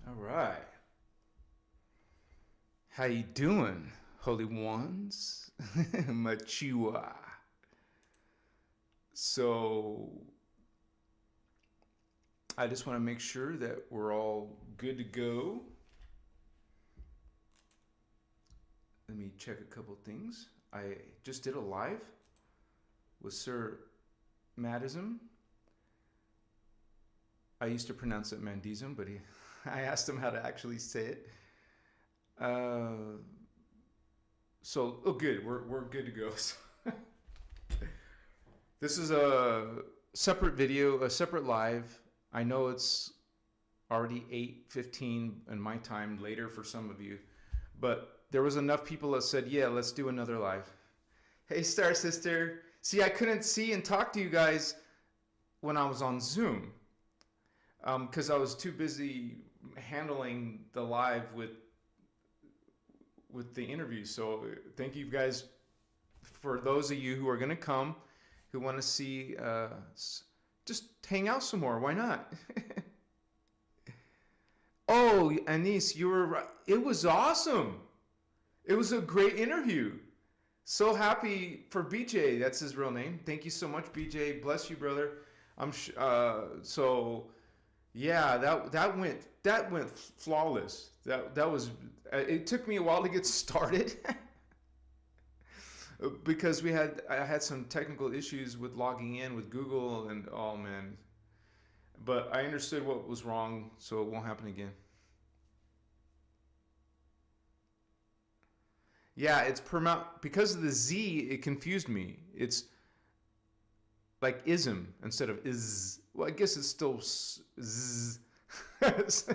All right. How you doing, holy ones? Machiwa. So I just want to make sure that we're all good to go. Let me check a couple things. I just did a live with Sir Madism. I used to pronounce it Mandism, but I asked him how to actually say it. Uh, good. We're good to go. This is a separate video, a separate live. I know it's already 8:15 in my time, later for some of you, but there was enough people that said, yeah, let's do another live. Hey, Star Sister. See, I couldn't see and talk to you guys when I was on Zoom because I was too busy handling the live with the interview. So thank you guys for those of you who are going to come, who want to see, just hang out some more. Why not? Oh, Anis, you were right. It was awesome. It was a great interview. So happy for BJ. That's his real name. Thank you so much, BJ. Bless you, brother. So yeah, that went flawless. That was. It took me a while to get started because I had some technical issues with logging in with Google, and oh man. But I understood what was wrong, so it won't happen again. Yeah, it's perma because of the Z. It confused me. It's like ism instead of is. Well, I guess it's still z,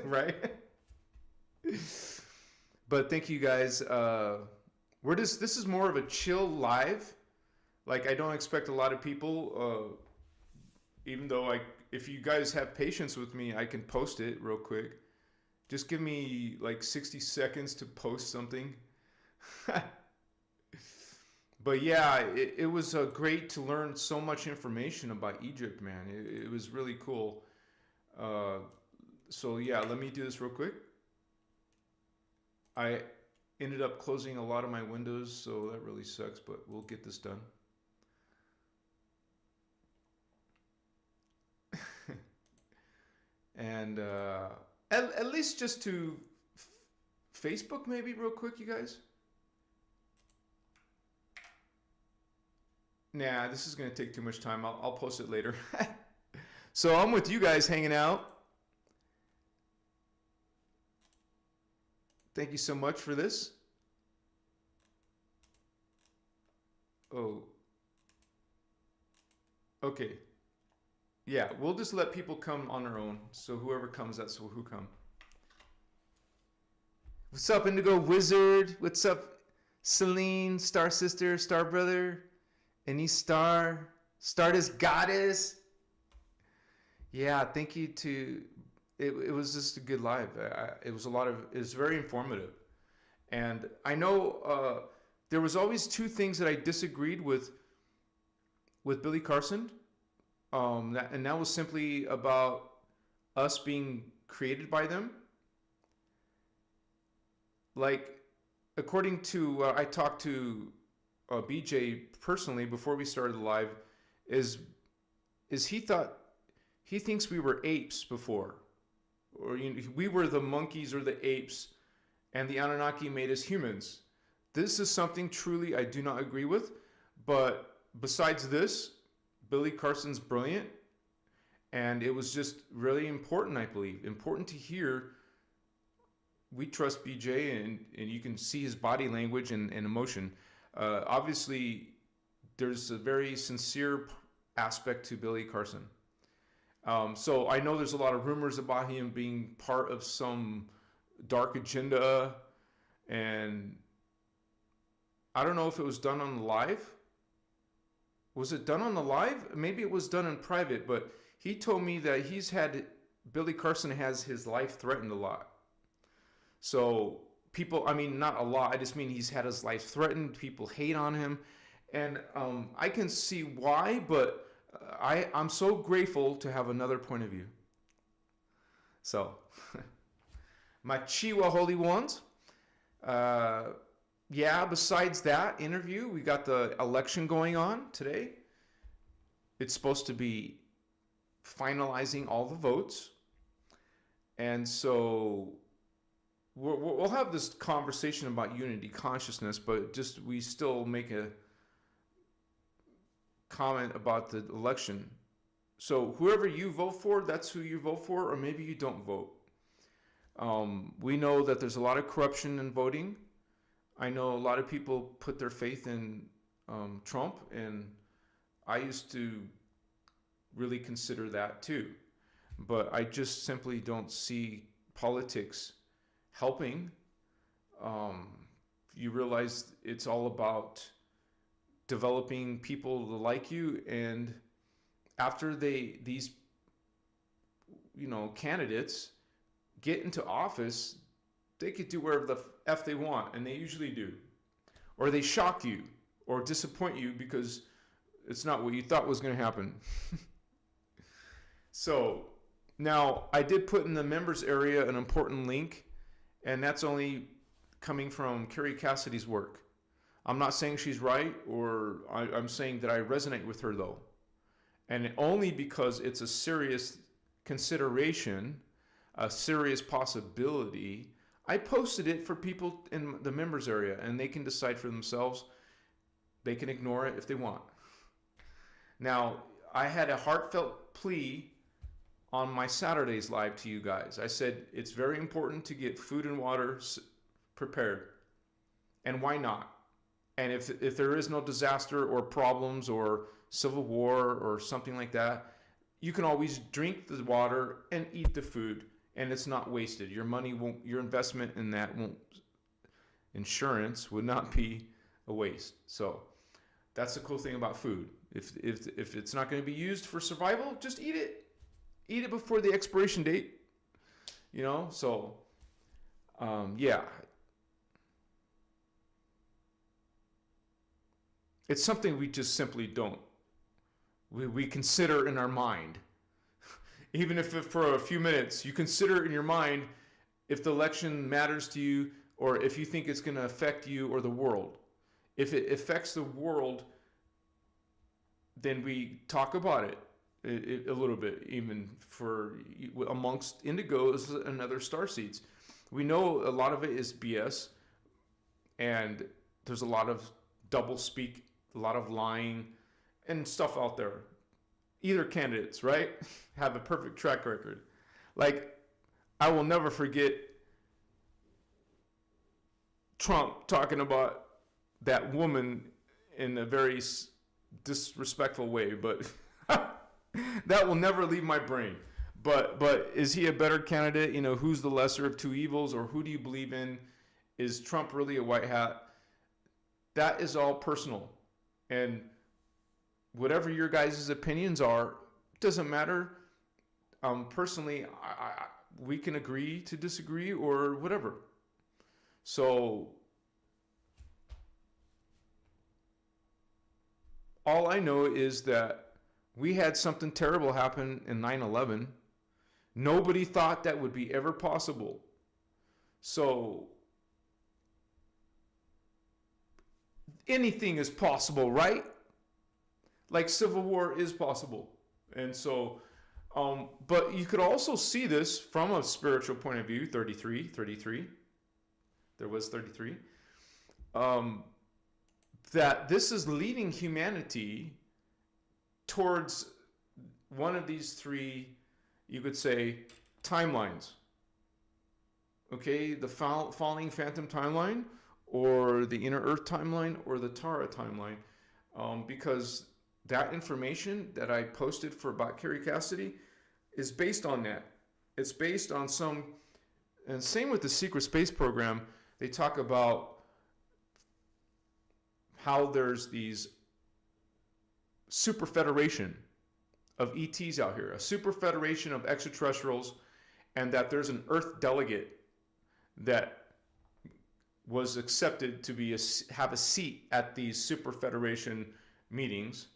right? But thank you guys. We're just this is more of a chill live. Like I don't expect a lot of people. Even though if you guys have patience with me, I can post it real quick. Just give me like 60 seconds to post something. But yeah, it was great to learn so much information about Egypt, man. It was really cool. Uh, so yeah, let me do this real quick. I ended up closing a lot of my windows, so that really sucks, but we'll get this done. And at least just to Facebook, maybe real quick, you guys. Nah, this is gonna take too much time. I'll post it later. So I'm with you guys hanging out. Thank you so much for this. Oh, okay. Yeah, we'll just let people come on their own. So whoever comes, that's who come. What's up, Indigo Wizard? What's up, Celine, Star Sister, Star Brother, Any Star, Stardust Goddess? Yeah, thank you to. It was just a good live. It was a lot of. It was very informative, and I know there was always two things that I disagreed with Billy Carson. And that was simply about us being created by them. Like, according to I talked to BJ personally before we started the live, is is he thinks we were apes before, or we were the monkeys or the apes, and the Anunnaki made us humans. This is something truly I do not agree with. But besides this, Billy Carson's brilliant, and it was just really important, I believe, important to hear. We trust BJ, and you can see his body language and emotion. Obviously, there's a very sincere aspect to Billy Carson. So I know there's a lot of rumors about him being part of some dark agenda, and I don't know if it was done on the live. Was it done on the live? Maybe it was done in private, but he told me that Billy Carson has his life threatened a lot. So people, I mean, not a lot. I just mean he's had his life threatened. People hate on him, and I can see why. But I'm so grateful to have another point of view. So my Chiwa Holy Ones. Yeah, besides that interview, we got the election going on today. It's supposed to be finalizing all the votes. And so we'll have this conversation about unity consciousness, but just we still make a comment about the election. So whoever you vote for, that's who you vote for, or maybe you don't vote. We know that there's a lot of corruption in voting. I know a lot of people put their faith in Trump, and I used to really consider that too. But I just simply don't see politics helping. You realize it's all about developing people to like you, and after these candidates get into office, they could do whatever the F they want, and they usually do. Or they shock you or disappoint you because it's not what you thought was going to happen. So now I did put in the members area an important link, and that's only coming from Carrie Cassidy's work. I'm not saying she's right, or I'm saying that I resonate with her though. And only because it's a serious consideration, a serious possibility, I posted it for people in the members area, and they can decide for themselves. They can ignore it if they want. Now, I had a heartfelt plea on my Saturday's live to you guys. I said it's very important to get food and water prepared. And why not? And if there is no disaster or problems or civil war or something like that, you can always drink the water and eat the food, and it's not wasted. Your money won't, your investment in that won't, insurance would not be a waste. So that's the cool thing about food. If it's not going to be used for survival, just eat it. Eat it before the expiration date. So yeah. It's something we just simply don't. We consider in our mind. Even if for a few minutes, you consider in your mind if the election matters to you, or if you think it's going to affect you or the world. If it affects the world, then we talk about it a little bit, even for amongst indigos and other starseeds. We know a lot of it is BS, and there's a lot of double speak, a lot of lying and stuff out there. Either candidates, right, have a perfect track record. Like, I will never forget Trump talking about that woman in a very disrespectful way, but that will never leave my brain. But is he a better candidate? Who's the lesser of two evils, or who do you believe in? Is Trump really a white hat? That is all personal. And whatever your guys' opinions are, doesn't matter. Personally, we can agree to disagree or whatever. So all I know is that we had something terrible happen in 9/11. Nobody thought that would be ever possible. So anything is possible, right? Like civil war is possible. And so, but you could also see this from a spiritual point of view, 33. There was 33. That this is leading humanity towards one of these three, you could say, timelines. Okay, the falling phantom timeline, or the inner earth timeline, or the Tara timeline. Because that information that I posted about Carrie Cassidy is based on that. It's based on and same with the secret space program. They talk about how there's these super federation of ETs out here, a super federation of extraterrestrials, and that there's an Earth delegate that was accepted to have a seat at these super federation meetings.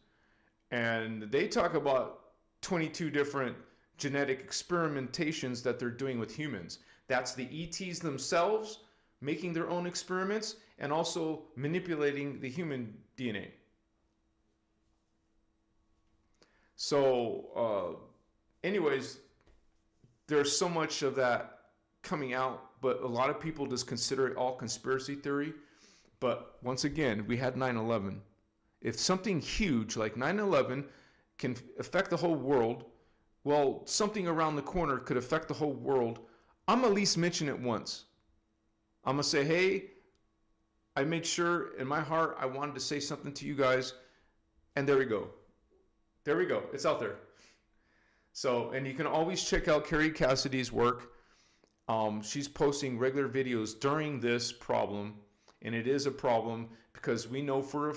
And they talk about 22 different genetic experimentations that they're doing with humans. That's the ETs themselves making their own experiments and also manipulating the human DNA. So, anyways, there's so much of that coming out, but a lot of people just consider it all conspiracy theory. But once again, we had 9/11. If something huge like 9/11 can affect the whole world, well, something around the corner could affect the whole world. I'm at least mention it once. I'm going to say, hey, I made sure in my heart I wanted to say something to you guys. And there we go. There we go. It's out there. So, and you can always check out Carrie Cassidy's work. She's posting regular videos during this problem. And it is a problem because we know for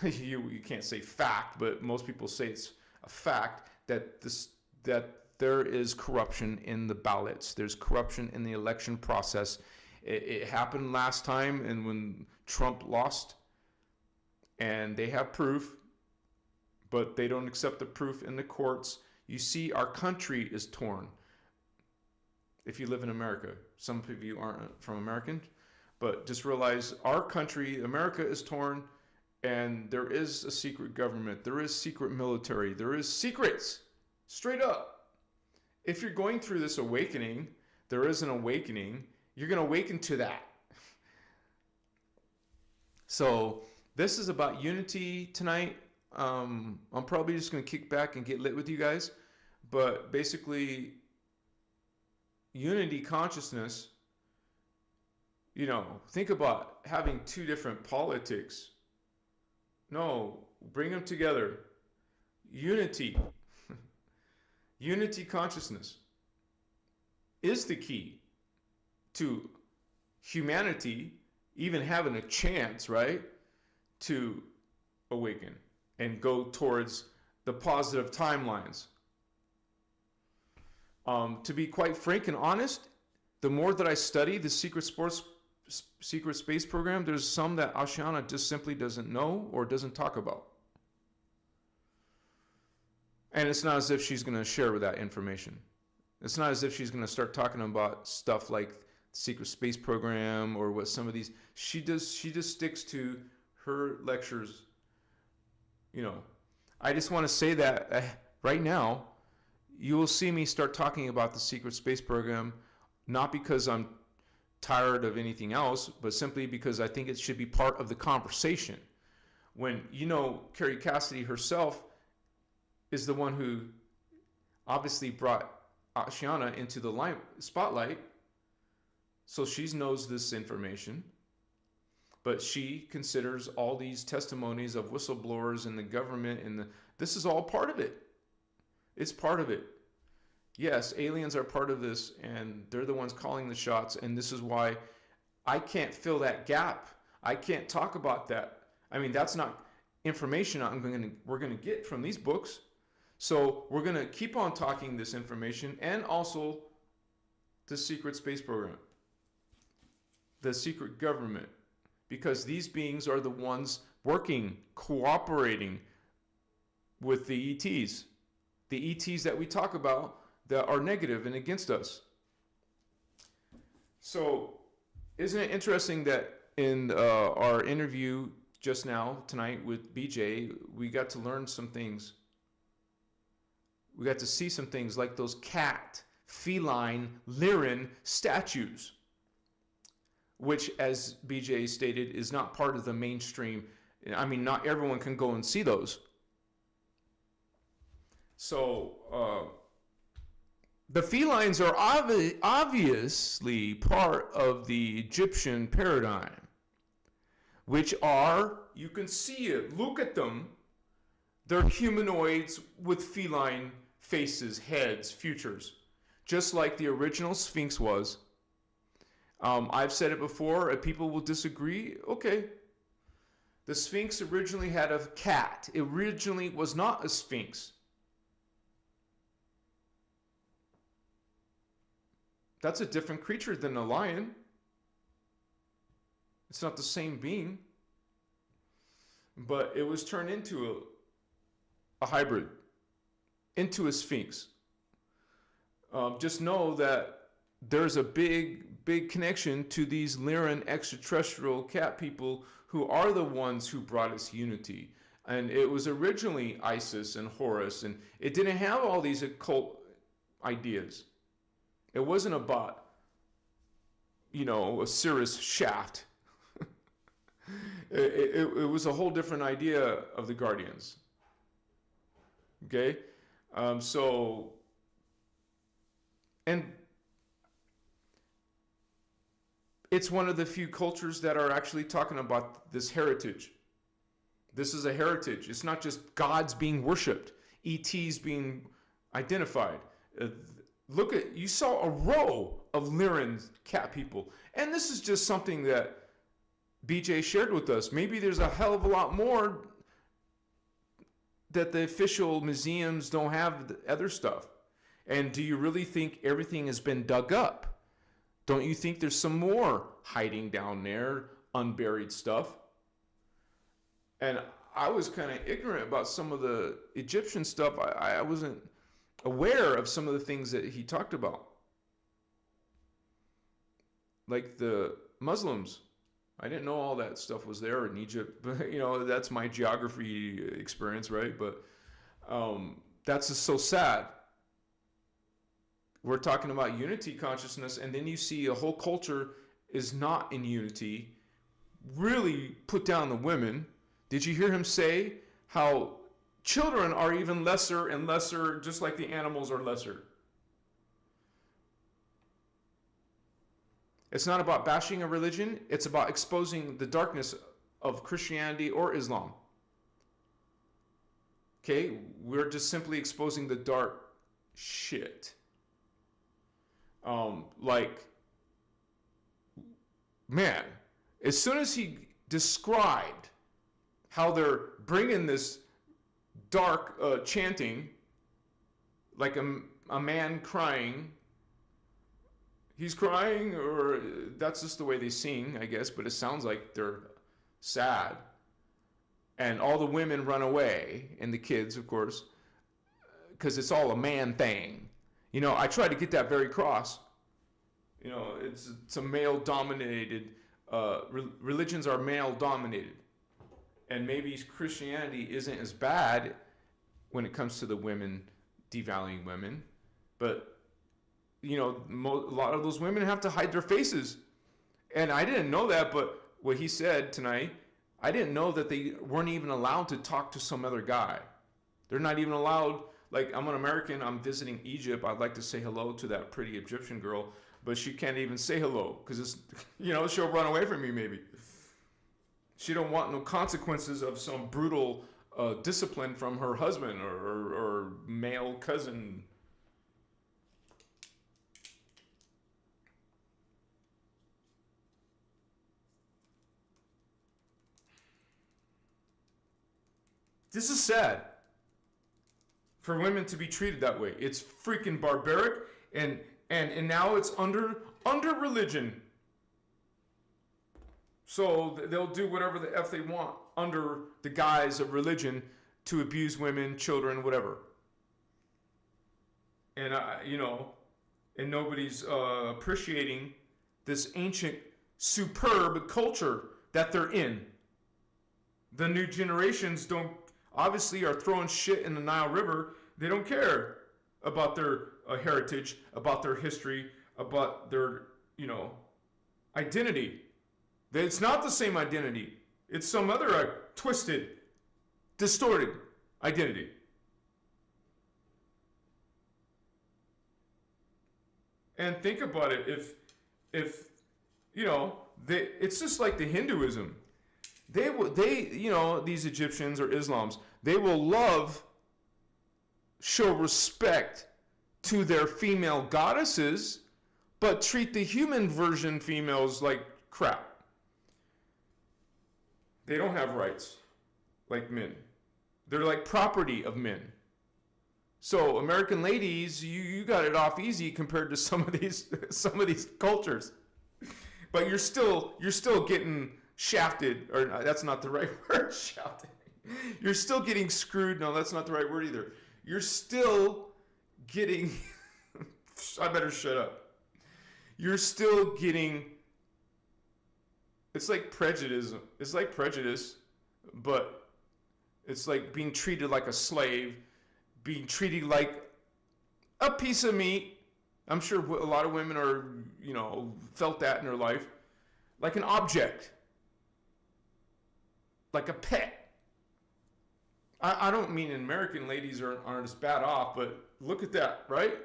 you can't say fact, but most people say it's a fact that there is corruption in the ballots. There's corruption in the election process. It happened last time, and when Trump lost, and they have proof, but they don't accept the proof in the courts. You see, our country is torn. If you live in America, some of you aren't from American, but just realize our country, America, is torn, and there is a secret government. There is secret military. There is secrets, straight up. If you're going through this awakening, there is an awakening. You're going to awaken to that. So this is about unity tonight. I'm probably just going to kick back and get lit with you guys. But basically, unity consciousness, think about having two different politics. No, bring them together. Unity. Unity consciousness is the key to humanity even having a chance, right, to awaken and go towards the positive timelines. To be quite frank and honest, the more that I study the secret space program, there's some that Ashiana just simply doesn't know or doesn't talk about. And it's not as if she's going to share that information. It's not as if she's going to start talking about stuff like secret space program or what some of these. She just sticks to her lectures. I just want to say that right now, you will see me start talking about the secret space program, not because I'm tired of anything else, but simply because I think it should be part of the conversation. When, Carrie Cassidy herself is the one who obviously brought Ashiana into the spotlight, so she knows this information, but she considers all these testimonies of whistleblowers and the government, and this is all part of it. It's part of it. Yes, aliens are part of this, and they're the ones calling the shots, and this is why I can't fill that gap. I can't talk about that. I mean, that's not information we're going to get from these books. So we're going to keep on talking this information, and also the secret space program, the secret government, because these beings are the ones working, cooperating with the ETs. The ETs that we talk about that are negative and against us. So isn't it interesting that in our interview just now, tonight with BJ, we got to learn some things. We got to see some things like those feline, Lyran statues, which, as BJ stated, is not part of the mainstream. I mean, not everyone can go and see those. So, the felines are obviously part of the Egyptian paradigm, which are, you can see it, look at them, they're humanoids with feline faces, heads, futures, just like the original Sphinx was. I've said it before, people will disagree. Okay. The Sphinx originally had a cat. It originally was not a Sphinx. That's a different creature than a lion. It's not the same being. But it was turned into a hybrid, into a Sphinx. just know that there's a big connection to these Lyran extraterrestrial cat people who are the ones who brought us unity. And it was originally Isis and Horus, and it didn't have all these occult ideas. It wasn't about, Osiris shaft. It was a whole different idea of the Guardians. Okay? And it's one of the few cultures that are actually talking about this heritage. This is a heritage. It's not just gods being worshipped, ETs being identified. You saw a row of Lyran cat people. And this is just something that BJ shared with us. Maybe there's a hell of a lot more that the official museums don't have, the other stuff. And do you really think everything has been dug up? Don't you think there's some more hiding down there, unburied stuff? And I was kind of ignorant about some of the Egyptian stuff. I wasn't aware of some of the things that he talked about. Like the Muslims. I didn't know all that stuff was there in Egypt. But, that's my geography experience, right? But that's just so sad. We're talking about unity consciousness, and then you see a whole culture is not in unity, really put down the women. Did you hear him say how children are even lesser and lesser, just like the animals are lesser? It's not about bashing a religion. It's about exposing the darkness of Christianity or Islam. Okay? We're just simply exposing the dark shit. Man, as soon as he described how they're bringing this dark chanting, like a man crying, he's crying, or that's just the way they sing, I guess, but it sounds like they're sad. And all the women run away, and the kids, of course, because it's all a man thing. I try to get that very across. It's a male-dominated, religions are male-dominated. And maybe Christianity isn't as bad when it comes to the women, devaluing women. But, a lot of those women have to hide their faces. And I didn't know that, but what he said tonight, I didn't know that they weren't even allowed to talk to some other guy. They're not even allowed. Like, I'm an American, I'm visiting Egypt, I'd like to say hello to that pretty Egyptian girl, but she can't even say hello, because it's, she'll run away from me maybe. She don't want no consequences of some brutal discipline from her husband or male cousin. This is sad. For women to be treated that way. It's freaking barbaric, and now it's under religion. So they'll do whatever the F they want under the guise of religion to abuse women, children, whatever. And and nobody's appreciating this ancient, superb culture that they're in. The new generations obviously are throwing shit in the Nile River. They don't care about their heritage, about their history, about their, identity. It's not the same identity. It's some other twisted, distorted identity. And think about it. If it's just like the Hinduism. These Egyptians or Islams, they will show respect to their female goddesses, but treat the human version females like crap. They don't have rights like men. They're like property of men. So American ladies, you got it off easy compared to some of these cultures. But you're still getting shafted, or that's not the right word, shafted. You're still getting screwed. No, that's not the right word either. You're still getting I better shut up. You're still getting. It's like prejudice. It's like prejudice, but it's like being treated like a slave, being treated like a piece of meat. I'm sure a lot of women are, felt that in their life, like an object, like a pet. I don't mean American ladies aren't as bad off, but look at that, right?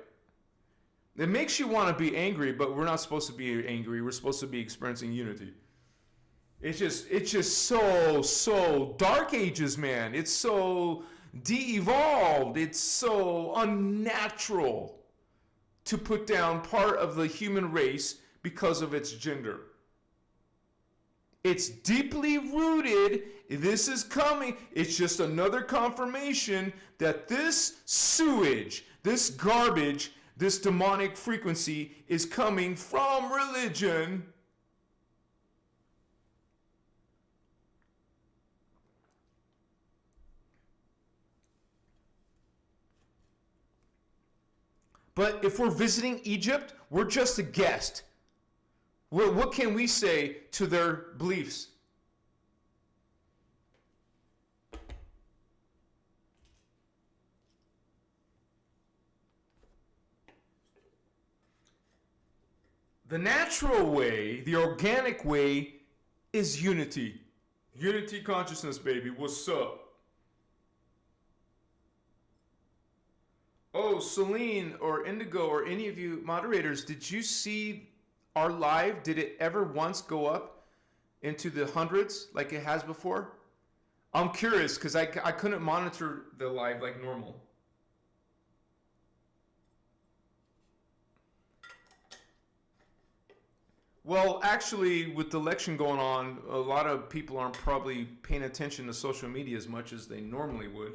It makes you want to be angry, but we're not supposed to be angry. We're supposed to be experiencing unity. It's just so dark ages, man. It's so de-evolved. It's so unnatural to put down part of the human race because of its gender. It's deeply rooted. This is coming. It's just another confirmation that this sewage, this garbage, this demonic frequency is coming from religion. But if we're visiting Egypt, we're just a guest. What can we say to their beliefs? The natural way, the organic way, is unity. Unity consciousness, baby. What's up? Oh, Celine or Indigo or any of you moderators, did you see our live? Did it ever once go up into the hundreds like it has before? I'm curious because I couldn't monitor the live like normal. Well, actually, with the election going on, a lot of people aren't probably paying attention to social media as much as they normally would.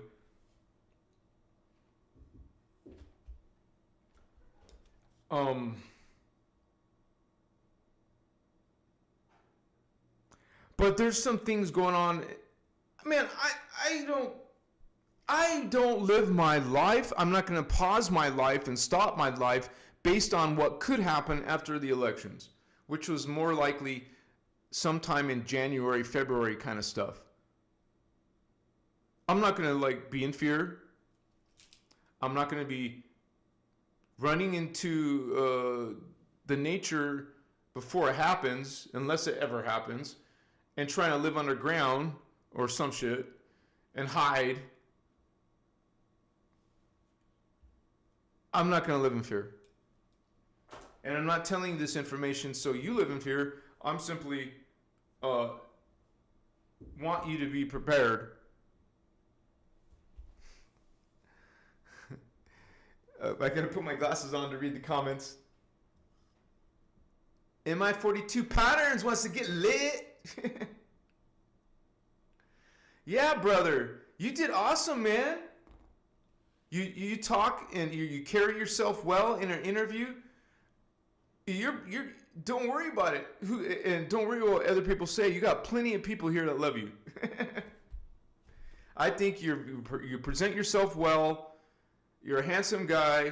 But there's some things going on. Man, I don't live my life. I'm not going to pause my life and stop my life based on what could happen after the elections, which was more likely sometime in January, February kind of stuff. I'm not going to be in fear. I'm not going to be running into the nature before it happens, unless it ever happens, and trying to live underground or some shit and hide. I'm not going to live in fear. And I'm not telling you this information so you live in fear. I'm simply want you to be prepared. I gotta put my glasses on to read the comments. MI42 Patterns wants to get lit. Yeah, brother, you did awesome, man. You talk and you carry yourself well in an interview. You're don't worry about it. And don't worry what other people say. You got plenty of people here that love you. I think you present yourself well. You're a handsome guy.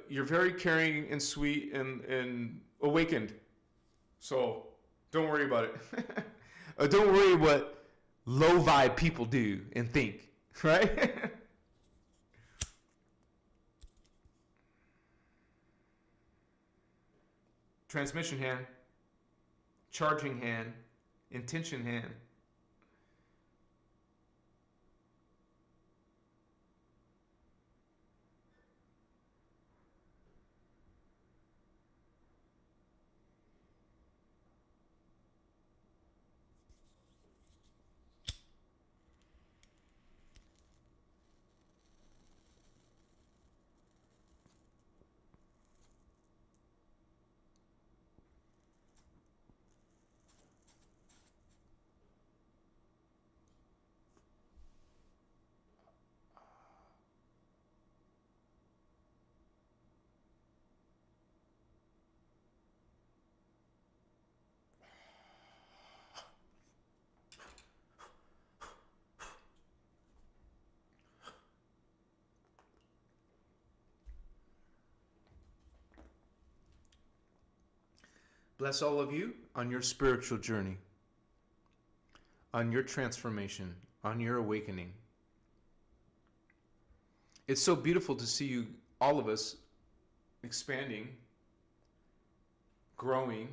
You're very caring and sweet and awakened. So don't worry about it. Don't worry what low vibe people do and think, right? Transmission hand, charging hand, intention hand. Bless all of you on your spiritual journey, on your transformation, on your awakening. It's so beautiful to see you, all of us, expanding, growing.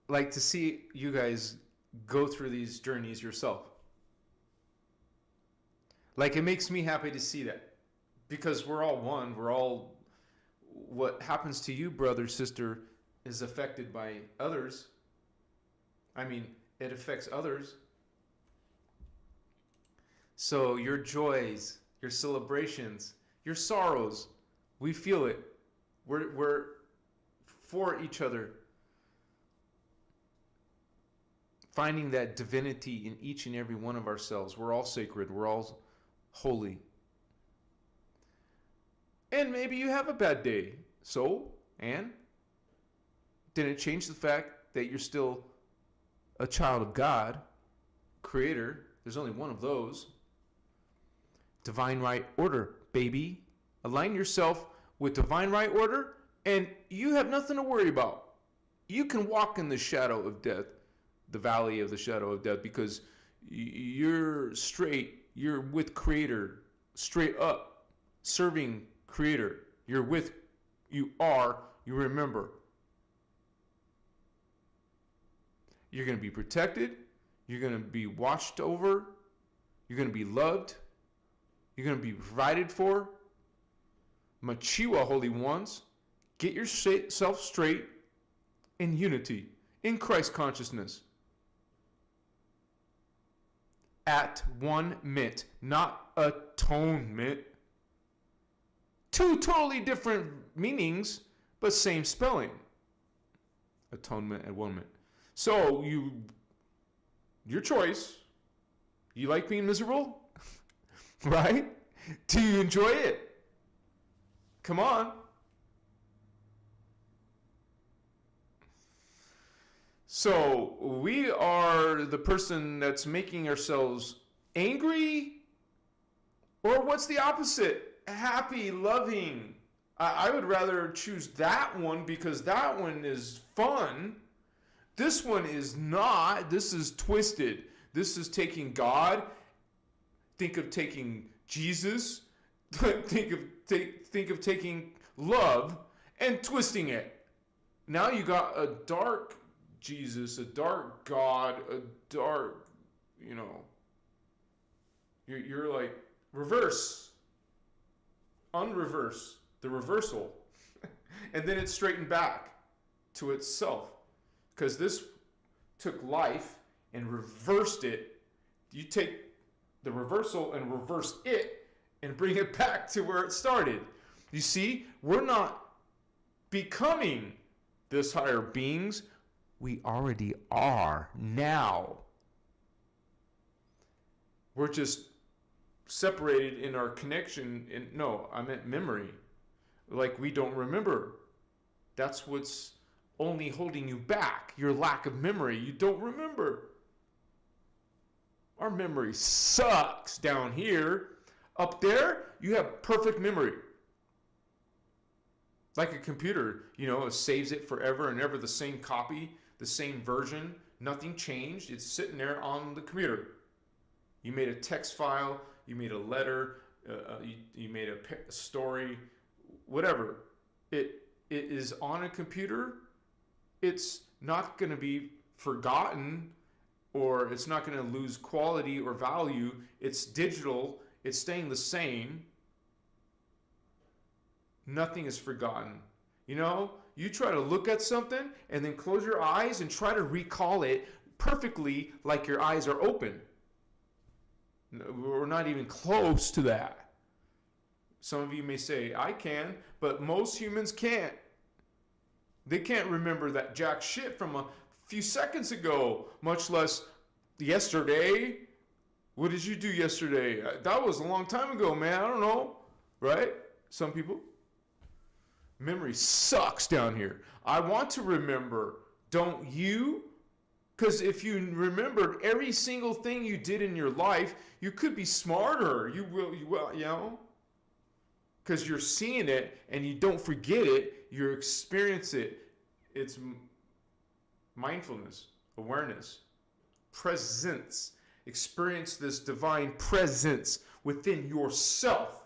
Like to see you guys go through these journeys yourself. Like it makes me happy to see that, because we're all one. We're all, what happens to you, brother, sister, is affected by others. I mean, it affects others. So your joys, your celebrations, your sorrows, we feel it. We're for each other. Finding that divinity in each and every one of ourselves. We're all sacred. We're all holy. And maybe you have a bad day. So, and didn't change the fact that you're still a child of God, creator. There's only one of those. Divine right order, baby. Align yourself with divine right order, and you have nothing to worry about. You can walk in the shadow of death, the valley of the shadow of death, because you're straight. You're with creator, straight up, serving creator. You remember. You're going to be protected. You're going to be watched over. You're going to be loved. You're going to be provided for. Machiwa, holy ones. Get yourself straight in unity, in Christ consciousness. At one mint, not atonement. Two totally different meanings, but same spelling. Atonement at one mint. So your choice. You like being miserable? Right? Do you enjoy it? Come on. So we are the person that's making ourselves angry, or what's the opposite? Happy, loving. I would rather choose that one, because that one is fun. This one is not. This is twisted. This is taking God. Think of taking Jesus. Think of taking love and twisting it. Now you got a dark Jesus, a dark God, a dark, you're like reverse, unreverse, the reversal. And then it's straightened back to itself. Because this took life and reversed it. You take the reversal and reverse it and bring it back to where it started. You see, we're not becoming this higher beings. We already are now. We're just separated in our connection. I meant memory. Like we don't remember. That's what's only holding you back. Your lack of memory. You don't remember. Our memory sucks down here. Up there, you have perfect memory. Like a computer, it saves it forever and ever, the same copy, the same version, nothing changed. It's sitting there on the computer. You made a text file, you made a letter, you made a story, whatever. It is on a computer. It's not going to be forgotten, or it's not going to lose quality or value. It's digital. It's staying the same. Nothing is forgotten. You try to look at something and then close your eyes and try to recall it perfectly like your eyes are open. We're not even close to that. Some of you may say, I can, but most humans can't. They can't remember that jack shit from a few seconds ago, much less yesterday. What did you do yesterday? That was a long time ago, man. I don't know. Right? Some people. Memory sucks down here. I want to remember. Don't you? Because if you remembered every single thing you did in your life, you could be smarter. You will, because you're seeing it and you don't forget it. You experience it. It's mindfulness, awareness, presence. Experience this divine presence within yourself.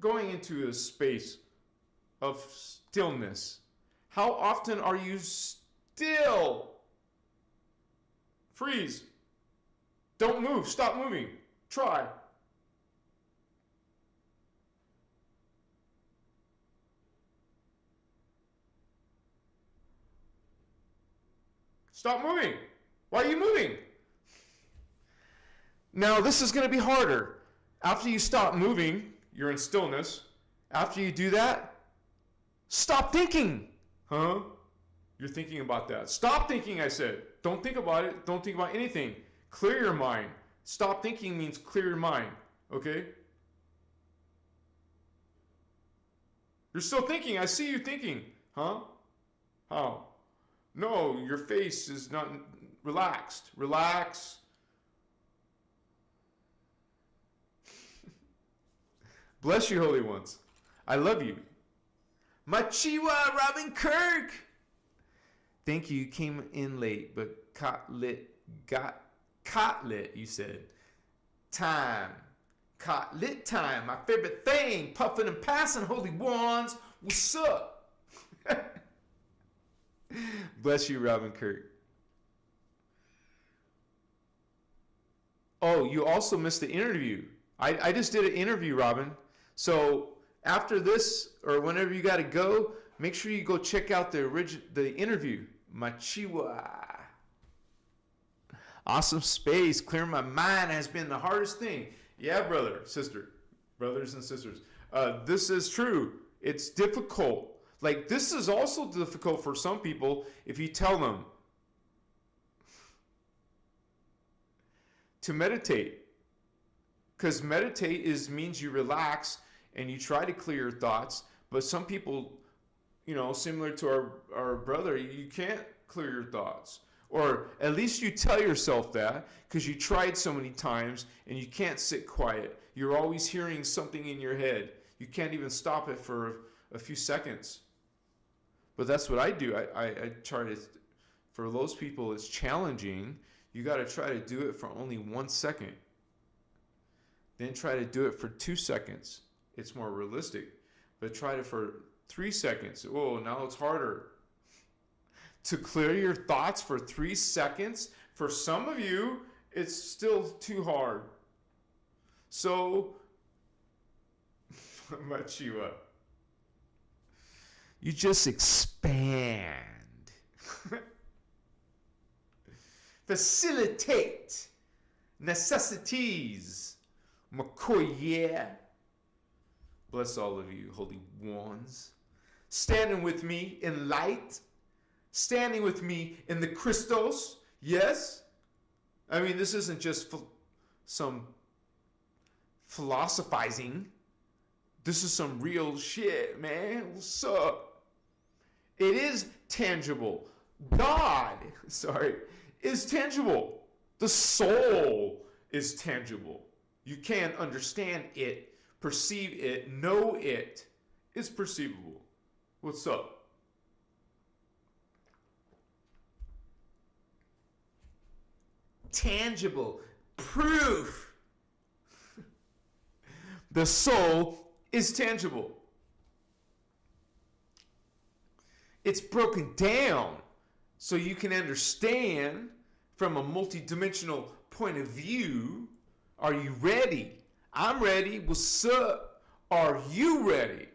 Going into a space of stillness. How often are you still? Freeze. Don't move. Stop moving. Try. Stop moving. Why are you moving? Now, this is going to be harder. After you stop moving, you're in stillness. After you do that, stop thinking. Huh? You're thinking about that. Stop thinking, I said. Don't think about it. Don't think about anything. Clear your mind. Stop thinking means clear your mind. Okay? You're still thinking. I see you thinking. Huh? How? No, your face is not relaxed. Relax. Bless you, holy ones. I love you. Machiwa Robin Kirk. Thank you. You came in late, but got lit, you said. Time. Caught lit time. My favorite thing. Puffing and passing, holy ones. What's up? Bless you, Robin Kirk. Oh, you also missed the interview. I just did an interview, Robin. So after this, or whenever you got to go, make sure you go check out the interview. Machiwa. Awesome space. Clearing my mind has been the hardest thing. Yeah, brother, sister, brothers and sisters. This is true. It's difficult. Like, this is also difficult for some people if you tell them to meditate. Because meditate means you relax and you try to clear your thoughts. But some people, similar to our brother, you can't clear your thoughts. Or at least you tell yourself that because you tried so many times and you can't sit quiet. You're always hearing something in your head. You can't even stop it for a few seconds. But that's what I do. I try to, for those people it's challenging, you got to try to do it for only 1 second. Then try to do it for 2 seconds. It's more realistic. But try it for 3 seconds. Oh, now it's harder. To clear your thoughts for 3 seconds, for some of you, it's still too hard. So, Machiwa, you just expand. Facilitate necessities. Makoye. Bless all of you, holy ones. Standing with me in light. Standing with me in the Christos. Yes? I mean, this isn't just some philosophizing. This is some real shit, man. What's up? It is tangible. God, is tangible. The soul is tangible. You can understand it, perceive it, know it. It's perceivable. What's up? Tangible proof. The soul is tangible. It's broken down so you can understand from a multidimensional point of view. Are you ready? I'm ready. What's up? Are you ready?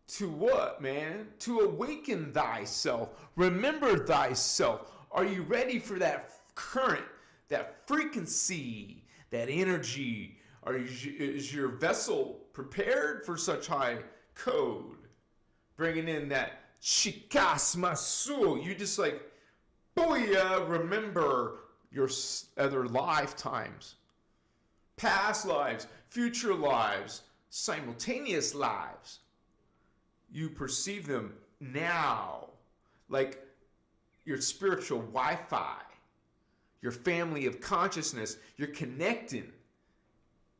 To what, man? To awaken thyself. Remember thyself. Are you ready for that current, that frequency, that energy? Is your vessel prepared for such high code? Bringing in that chikas masu. You just like, booyah, remember your other lifetimes. Past lives, future lives, simultaneous lives. You perceive them now. Like your spiritual Wi-Fi, your family of consciousness. You're connecting.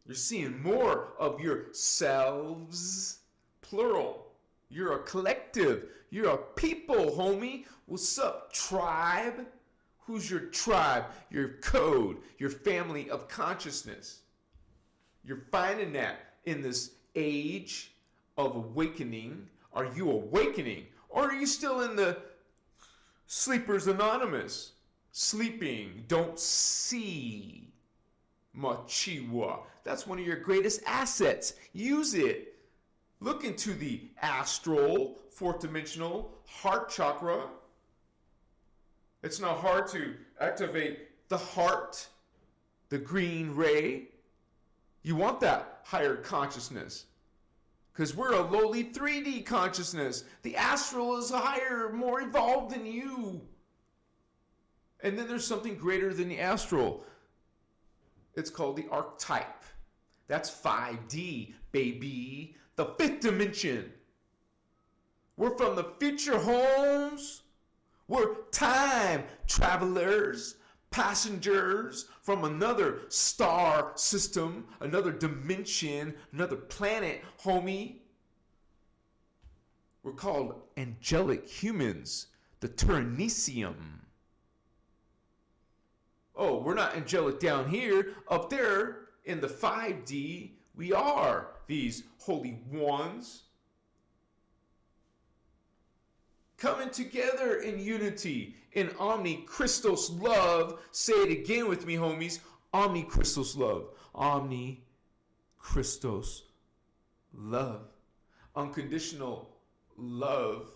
You're seeing more of yourselves, plural. You're a collective. You're a people, homie. What's up, tribe? Who's your tribe? Your code, your family of consciousness. You're finding that in this age of awakening. Are you awakening? Or are you still in the Sleepers Anonymous? Sleeping, don't see. Machiwa. That's one of your greatest assets. Use it. Look into the astral, fourth dimensional, heart chakra. It's not hard to activate the heart, the green ray. You want that higher consciousness. Because we're a lowly 3D consciousness. The astral is higher, more evolved than you. And then there's something greater than the astral. It's called the archetype. That's 5D, baby. The fifth dimension. We're from the future homes. We're time travelers, passengers from another star system, another dimension, another planet, homie. We're called angelic humans, the Terahertz. Oh, we're not angelic down here. Up there in the 5D, we are these holy ones. Coming together in unity, in omni-Christos love. Say it again with me, homies. Omni-Christos love. Omni-Christos love. Unconditional love.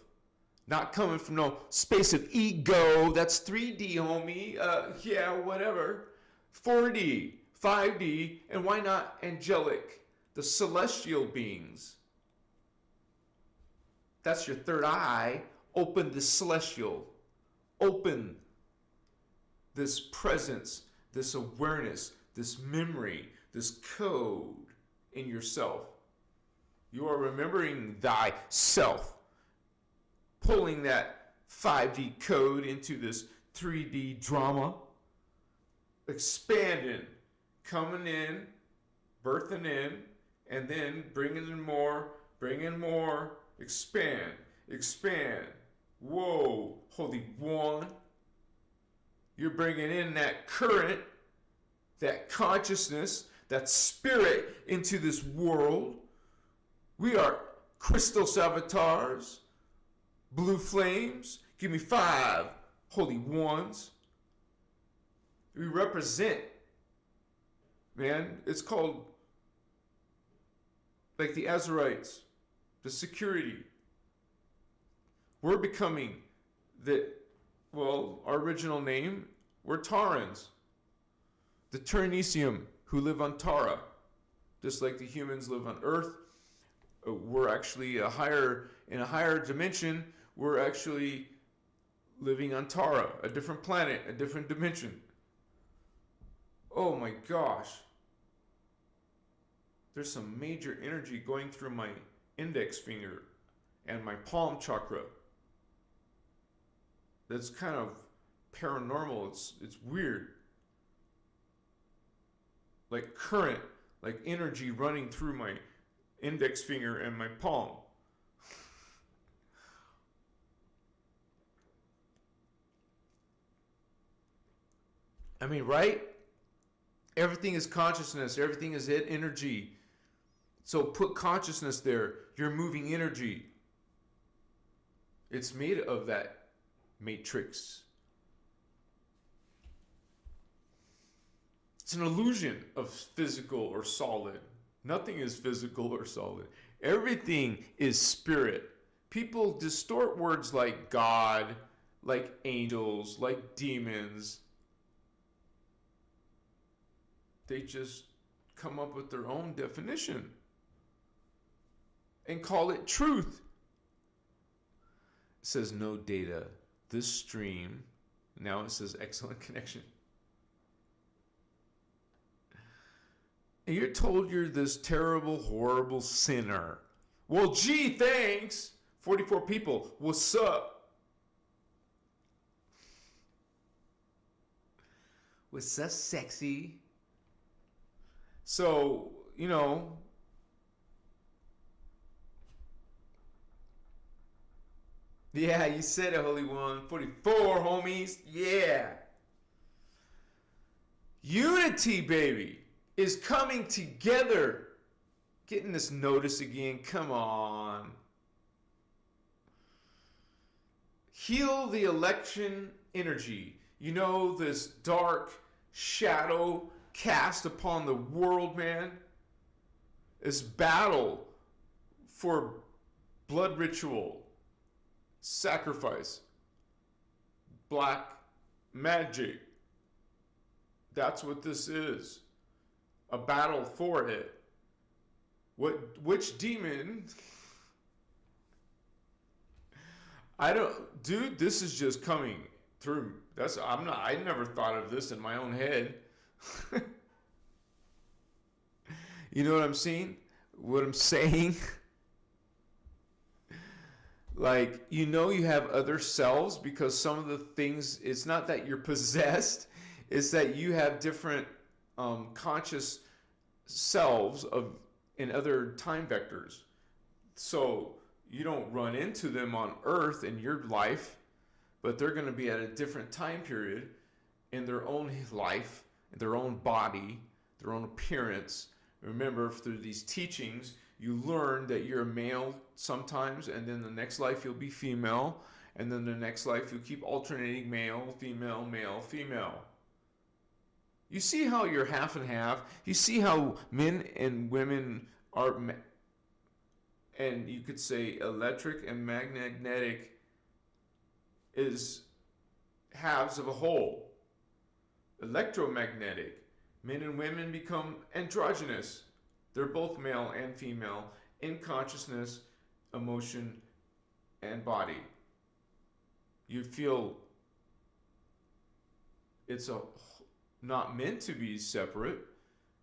Not coming from no space of ego. That's 3D, homie. Yeah, whatever. 4D, 5D, and why not angelic? The celestial beings. That's your third eye. Open the celestial. Open this presence, this awareness, this memory, this code in yourself. You are remembering thyself. Pulling that 5D code into this 3D drama. Expanding. Coming in. Birthing in. And then bringing in more. Bringing more. Expand. Expand. Whoa, holy one. You're bringing in that current, that consciousness, that spirit into this world. We are Christos avatars, blue flames. Give me 5 holy ones. We represent, man, it's called like the Azarites, the security. We're becoming our original name, we're Tarans. The Terahertzium who live on Tara. Just like the humans live on Earth. We're actually in a higher dimension, we're actually living on Tara, a different planet, a different dimension. Oh my gosh. There's some major energy going through my index finger and my palm chakra. That's kind of paranormal. It's weird. Like current, like energy running through my index finger and my palm. I mean, right? Everything is consciousness. Everything is energy. So put consciousness there. You're moving energy. It's made of that matrix. It's an illusion of physical or solid. Nothing is physical or solid. Everything is spirit. People distort words like God, like angels, like demons. They just come up with their own definition and call it truth. It says no data. This stream, now it says excellent connection. And you're told you're this terrible, horrible sinner. Well, gee, thanks. 44 people. What's up? What's up, sexy? So you know, yeah, you said it, Holy One. 44, homies. Yeah. Unity, baby, is coming together. Getting this notice again. Come on. Heal the election energy. You know, this dark shadow cast upon the world, man. This battle for blood ritual, sacrifice, black magic. That's what this is. A battle for it. Which demon? I don't, dude, this is just coming through. I never thought of this in my own head. You know what I'm saying? What I'm saying? Like, you know, you have other selves because some of the things, it's not that you're possessed, it's that you have different conscious selves in other time vectors. So you don't run into them on Earth in your life, but they're going to be at a different time period in their own life, in their own body, their own appearance. Remember, through these teachings, you learn that you're a male sometimes, and then the next life you'll be female, and then the next life you'll keep alternating male, female, male, female. You see how you're half and half? You see how men and women are, and you could say electric and magnetic is halves of a whole. Electromagnetic, men and women become androgynous. They're both male and female in consciousness, emotion, and body. You feel it's not meant to be separate.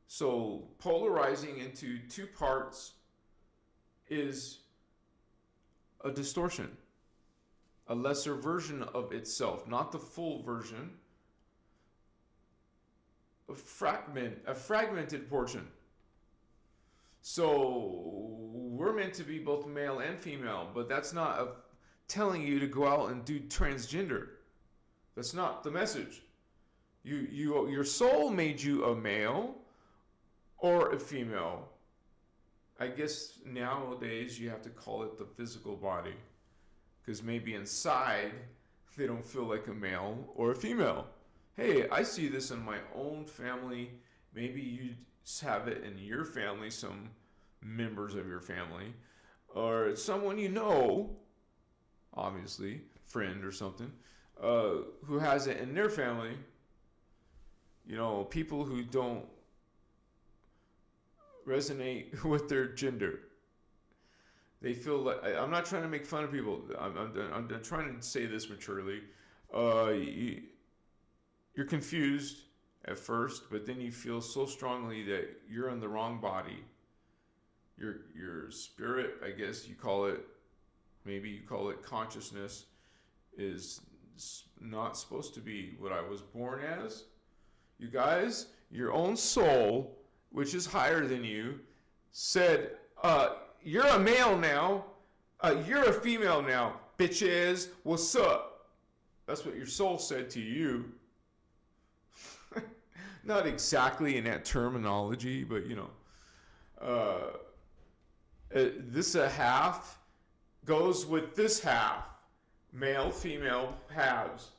So polarizing into two parts is a distortion, a lesser version of itself, not the full version, a fragmented portion. So we're meant to be both male and female, but that's not telling you to go out and do transgender. That's not the message. Your soul made you a male or a female. I guess nowadays you have to call it the physical body, because maybe inside they don't feel like a male or a female. Hey, I see this in my own family. Maybe you have it in your family, some members of your family, or someone you know, obviously, friend or something, who has it in their family. You know, people who don't resonate with their gender. They feel like, I'm not trying to make fun of people. I'm trying to say this maturely. You're confused at first, but then you feel so strongly that you're in the wrong body. Your spirit, I guess you call it, maybe you call it consciousness, is not supposed to be what I was born as. You guys, your own soul, which is higher than you, said, you're a male now, you're a female now, bitches, what's up? That's what your soul said to you. Not exactly in that terminology, but you know, this half goes with this half. Male, female halves.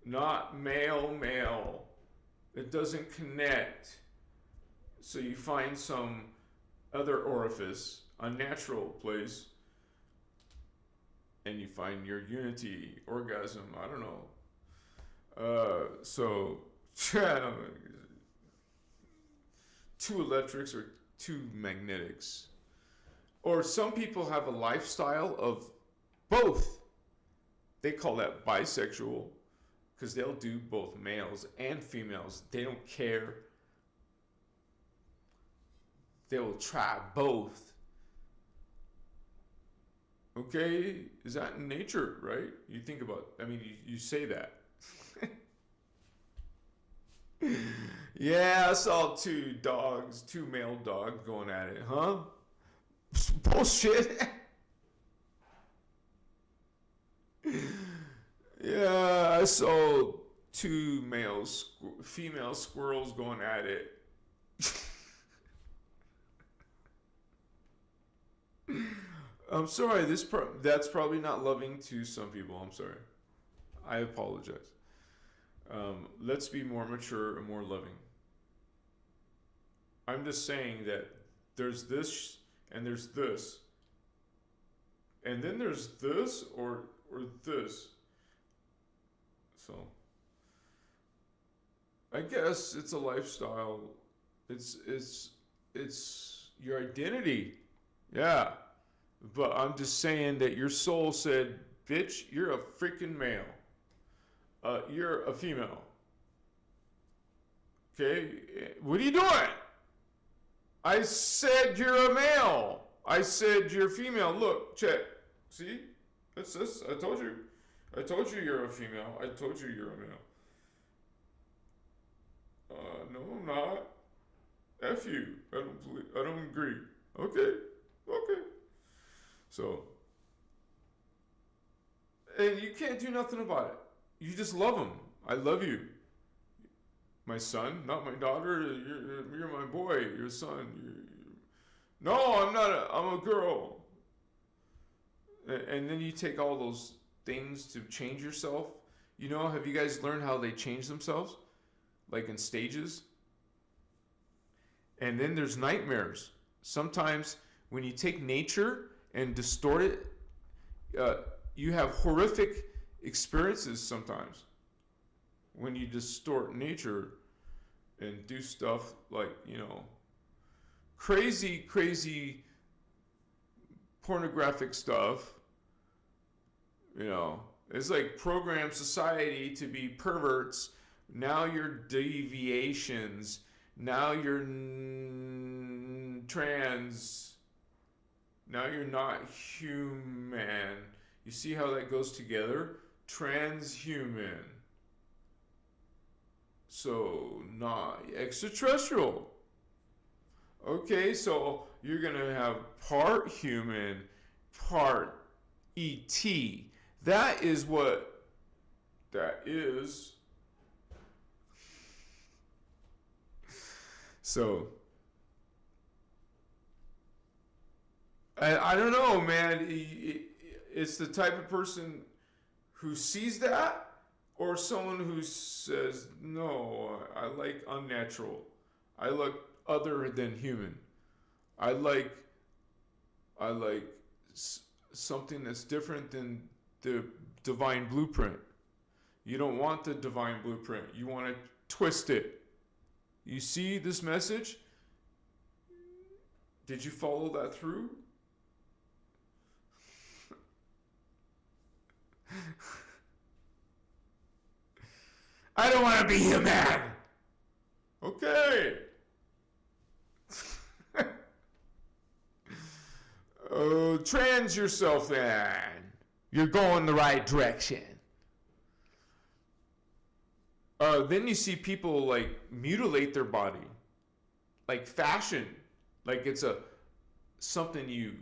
Not male, male. It doesn't connect. So you find some other orifice, unnatural place, and you find your unity, orgasm, I don't know. So two electrics or two magnetics. Or some people have a lifestyle of both. They call that bisexual, because they'll do both males and females. They don't care. They will try both. Okay? Is that in nature, right? You think about, I mean, you say that. Yeah, I saw two male dogs going at it, huh? Bullshit. Yeah, I saw two female squirrels going at it. I'm sorry. That's probably not loving to some people. I'm sorry. I apologize. Let's be more mature and more loving. I'm just saying that there's this and there's this, and then there's this or this. So I guess it's a lifestyle. It's your identity. Yeah. But I'm just saying that your soul said, bitch, you're a freaking male. You're a female. Okay? What are you doing? I said you're a male. I said you're female. Look, check. See? That's this. I told you. I told you you're a female. I told you you're a male. No, I'm not. F you. I don't agree. Okay. So, and you can't do nothing about it. You just love them. I love you. My son, not my daughter. You're my boy. Your son. No, I'm not. I'm a girl. And then you take all those things to change yourself. You know, have you guys learned how they change themselves? Like in stages? And then there's nightmares. Sometimes when you take nature and distort it, you have horrific experiences sometimes when you distort nature and do stuff like, crazy pornographic stuff. It's like program society to be perverts. Now you're deviations. Now you're trans. Now you're not human. You see how that goes together? Transhuman. So, not extraterrestrial. Okay, so you're going to have part human, part ET. That is what that is. So, I don't know, man. It's the type of person who sees that, or someone who says, no, I like unnatural. I like other than human. I like something that's different than the divine blueprint. You don't want the divine blueprint. You want to twist it. You see this message? Did you follow that through? I don't want to be human. Okay. Trans yourself then. You're going the right direction. Then you see people like mutilate their body, like fashion, like it's something you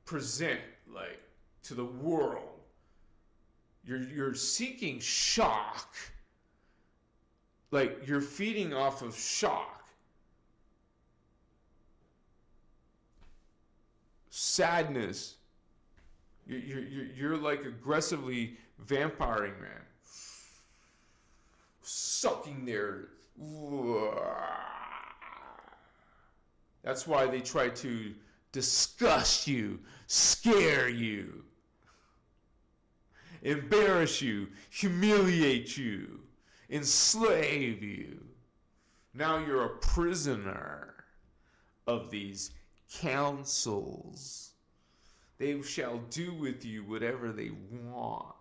present like to the world. You're seeking shock, like you're feeding off of shock, sadness. You're like aggressively vampiring, man. Sucking their. That's why they try to disgust you, scare you, embarrass you, humiliate you, enslave you. Now you're a prisoner of these councils. They shall do with you whatever they want.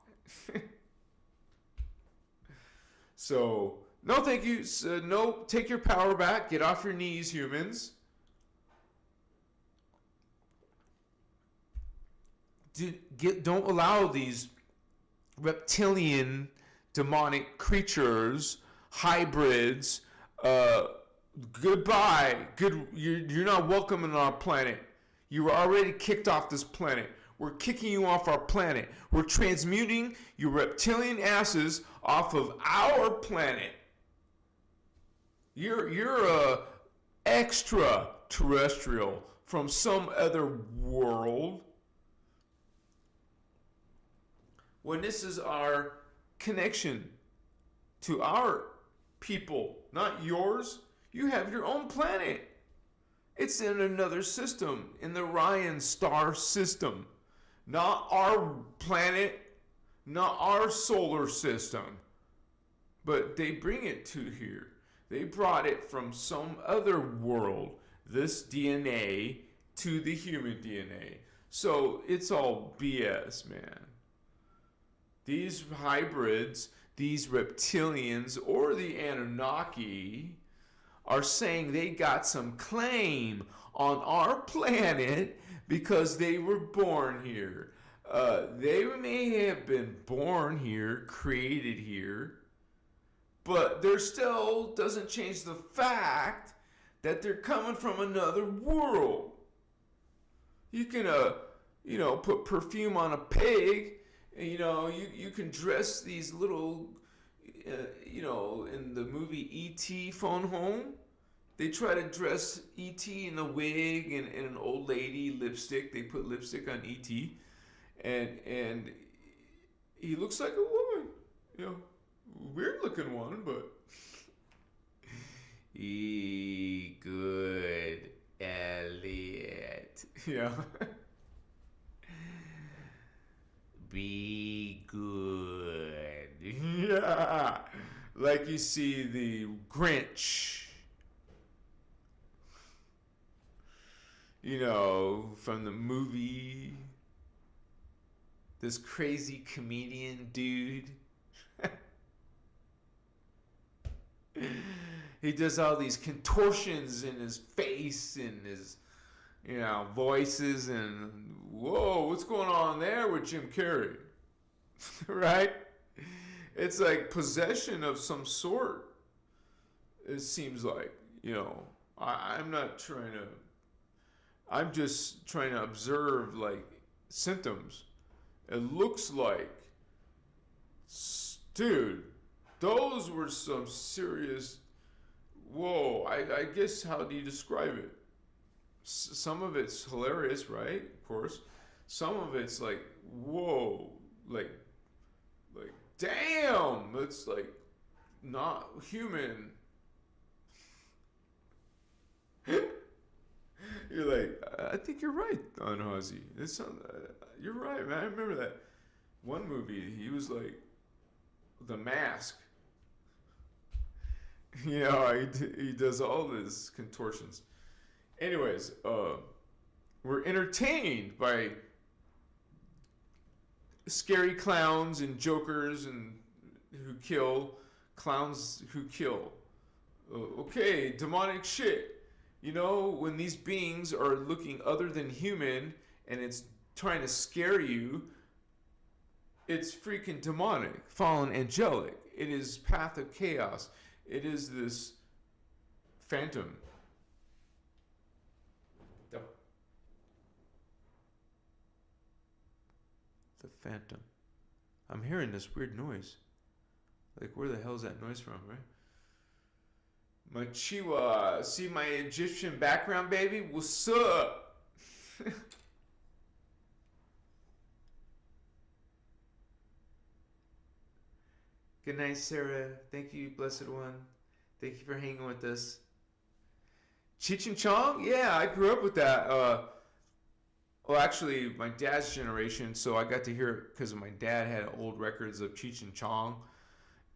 So, no thank you. No, take your power back. Get off your knees, humans. Don't allow these reptilian demonic creatures, hybrids, Uh, goodbye. You're not welcome on our planet. You were already kicked off this planet. We're kicking you off our planet. We're transmuting your reptilian asses off of our planet. You're a extraterrestrial from some other world. When this is our connection to our people, not yours, you have your own planet. It's in another system, in the Orion star system. Not our planet, not our solar system. But they bring it to here. They brought it from some other world, this DNA, to the human DNA. So it's all BS, man. These hybrids, these reptilians, or the Anunnaki are saying they got some claim on our planet because they were born here. They may have been born here, created here, but there still doesn't change the fact that they're coming from another world. You can, put perfume on a pig, and, you can dress these little, in the movie E.T. Phone Home, they try to dress E.T. in a wig and an old lady lipstick. They put lipstick on E.T. and he looks like a woman, weird looking one, but good Elliot, be good, yeah, like you see the Grinch, from the movie, this crazy comedian dude. He does all these contortions in his face and his, voices, and whoa, what's going on there with Jim Carrey? Right? It's like possession of some sort. It seems like, I'm just trying to observe like symptoms. It looks like, dude, those were some serious, whoa, I guess, how do you describe it? Some of it's hilarious, right? Of course. Some of it's like, whoa, like, damn, it's like not human. You're like, I think you're right, Anhazi. You're right, man. I remember that one movie. He was like, The Mask. He does all this contortions. Anyways, we're entertained by scary clowns and jokers and who kill, clowns who kill. Okay, demonic shit. When these beings are looking other than human and it's trying to scare you, it's freaking demonic, fallen angelic. It is path of chaos. It is this phantom. The phantom. I'm hearing this weird noise. Like, where the hell is that noise from, right? Machiwa, see my Egyptian background, baby? What's up? Good night, Sarah. Thank you, blessed one. Thank you for hanging with us. Cheech and Chong? Yeah, I grew up with that. Well, actually, my dad's generation, so I got to hear it because my dad had old records of Cheech and Chong.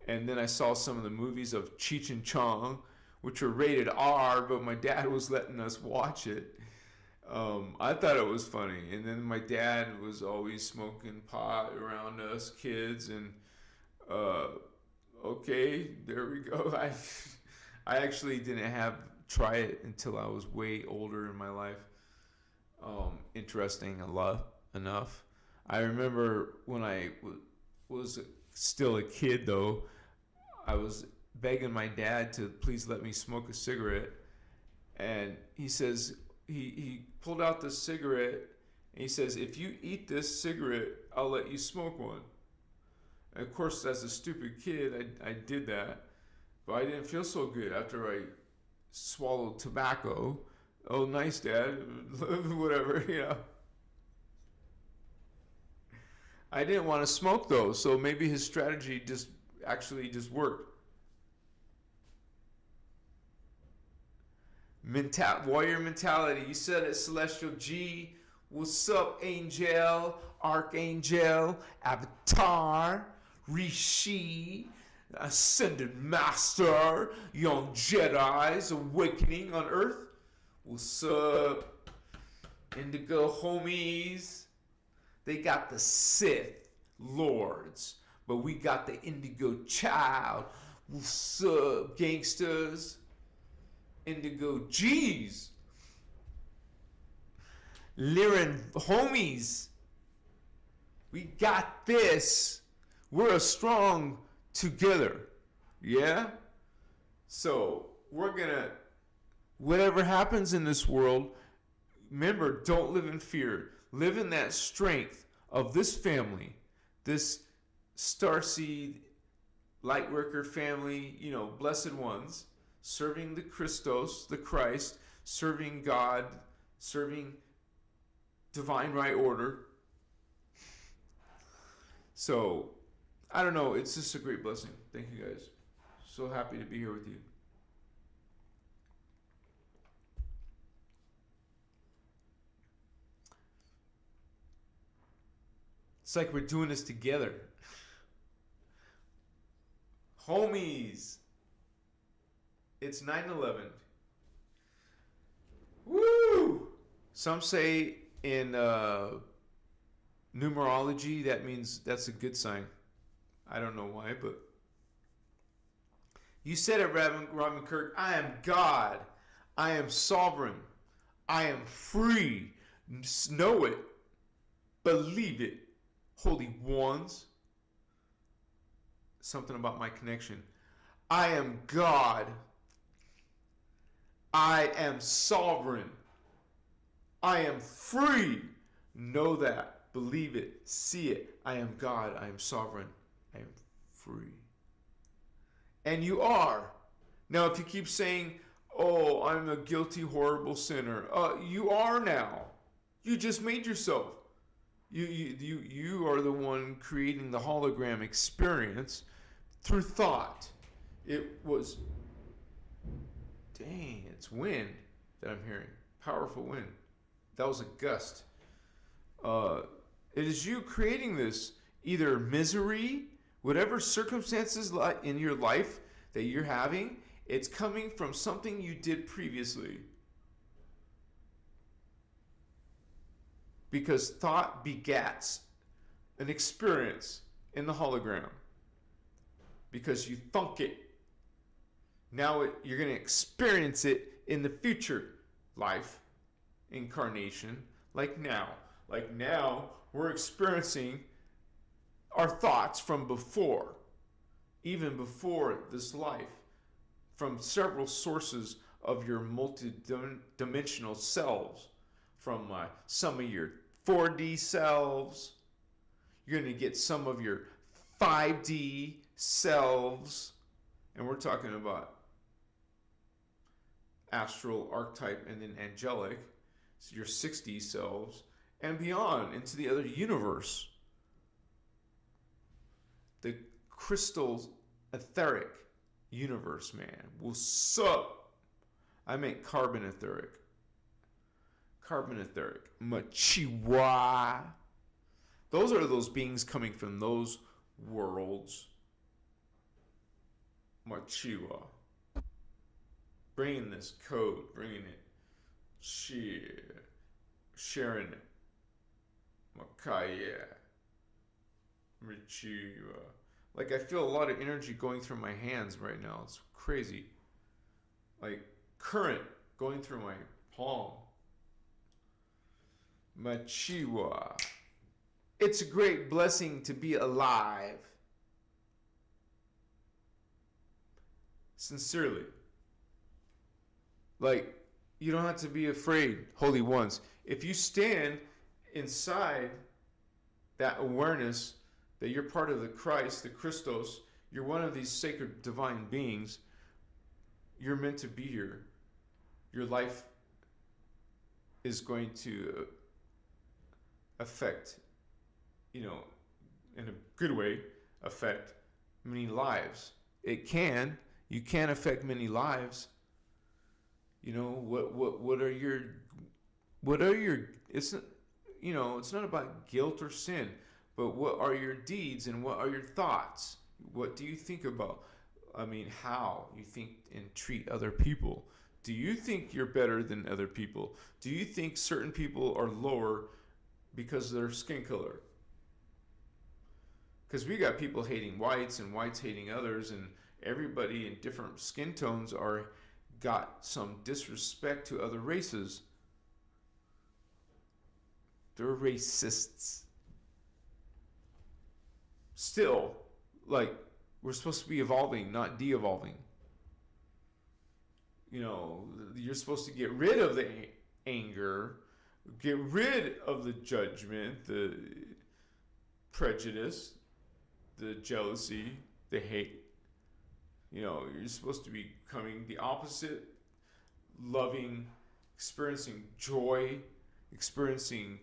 And then I saw some of the movies of Cheech and Chong, which were rated R, but my dad was letting us watch it. I thought it was funny. And then my dad was always smoking pot around us kids, and okay, there we go. I actually didn't try it until I was way older in my life. Interesting enough. I remember when I was still a kid, though, I was begging my dad to please let me smoke a cigarette. And he says, he pulled out the cigarette and he says, if you eat this cigarette, I'll let you smoke one. And of course, as a stupid kid, I did that. But I didn't feel so good after I swallowed tobacco. Oh, nice, Dad. Whatever, you know. I didn't want to smoke those, so maybe his strategy just worked. Warrior mentality. You said it, Celestial G. What's up, Angel, Archangel, Avatar, Rishi, Ascended Master, Young Jedi's awakening on Earth. What's up, Indigo homies? They got the Sith Lords, but we got the Indigo Child. What's up, gangsters? Indigo G's. Lyran homies. We got this. We're a strong together. Yeah? So, we're gonna, whatever happens in this world, remember, don't live in fear. Live in that strength of this family, this starseed lightworker family, you know, blessed ones, serving the Christos, the Christ, serving God, serving divine right order. So, I don't know, it's just a great blessing. Thank you guys. So happy to be here with you. It's like we're doing this together. Homies. It's 9/11. Woo! Some say in numerology that means that's a good sign. I don't know why, but you said it, Robin Kirk. I am God. I am sovereign. I am free. Know it. Believe it. Holy ones. Something about my connection. I am God. I am sovereign. I am free. Know that. Believe it. See it. I am God. I am sovereign. I am free. And you are. Now, if you keep saying, oh, I'm a guilty, horrible sinner, you are now. You just made yourself. You are the one creating the hologram experience through thought. It was, dang, it's wind that I'm hearing. Powerful wind. That was a gust. It is you creating this, either misery, whatever circumstances in your life that you're having, it's coming from something you did previously. Because thought begats an experience in the hologram. Because you thunk it. Now you're going to experience it in the future life, incarnation, like now. Like now, we're experiencing our thoughts from before, even before this life, from several sources of your multi-dimensional selves, from some of your 4D selves. You're going to get some of your 5D selves, and we're talking about astral, archetype, and then angelic, so your 6D selves, and beyond into the other universe. The crystal etheric universe, man. What's up? I meant carbon etheric. Carbon etheric. Machiwa. Those are those beings coming from those worlds. Machiwa. Bringing this code, bringing it. Sharing it. Makaya. Machiwa. Like, I feel a lot of energy going through my hands right now. It's crazy. Like, current going through my palm. Machiwa. It's a great blessing to be alive. Sincerely. Like, you don't have to be afraid, holy ones. If you stand inside that awareness that you're part of the Christ, the Christos, you're one of these sacred divine beings, you're meant to be here. Your life is going to affect, in a good way, affect many lives. You can affect many lives. What are your it's not about guilt or sin, but what are your deeds and what are your thoughts? What do you think about? How you think and treat other people. Do you think you're better than other people? Do you think certain people are lower because of their skin color? Because we got people hating whites and whites hating others, and everybody in different skin tones got some disrespect to other races. They're racists. Still, we're supposed to be evolving, not de-evolving. You're supposed to get rid of the anger, get rid of the judgment, the prejudice, the jealousy, the hate. You're supposed to be becoming the opposite, loving, experiencing joy, experiencing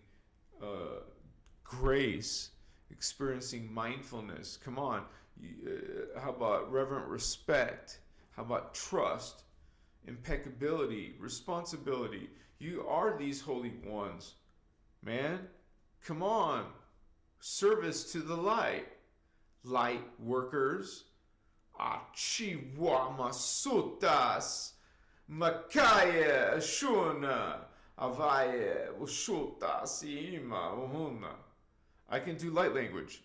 grace, experiencing mindfulness. Come on. How about reverent respect? How about trust, impeccability, responsibility? You are these holy ones, man. Come on. Service to the light. Light workers. Achiwa masutas. Makaya shuna. Avaye ushuta siima uhuna. I can do light language.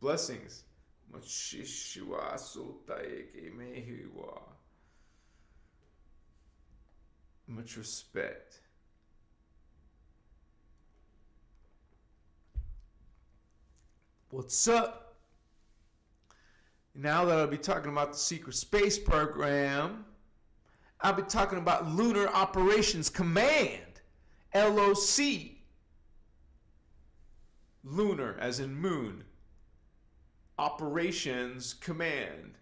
Blessings. Machishiwa sutaeke mehiwa. Much respect. What's up? Now that I'll be talking about the secret space program, I'll be talking about Lunar Operations Command, LOC. Lunar as in moon. Operations Command.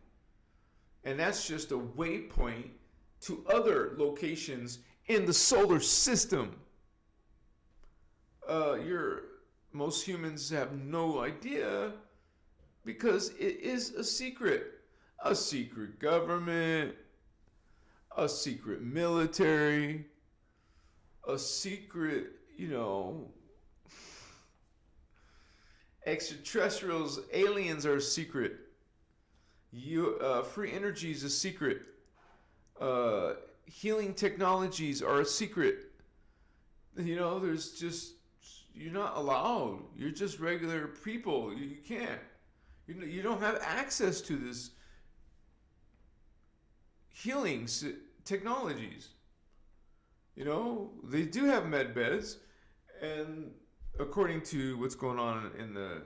And that's just a waypoint to other locations in the solar system. Most humans have no idea because it is a secret. A secret government, a secret military, a secret, extraterrestrials, aliens are a secret. Free energy is a secret. Healing technologies are a secret. There's just, you're not allowed. You're just regular people. You can't. You don't have access to this healing technologies. They do have med beds, and according to what's going on in the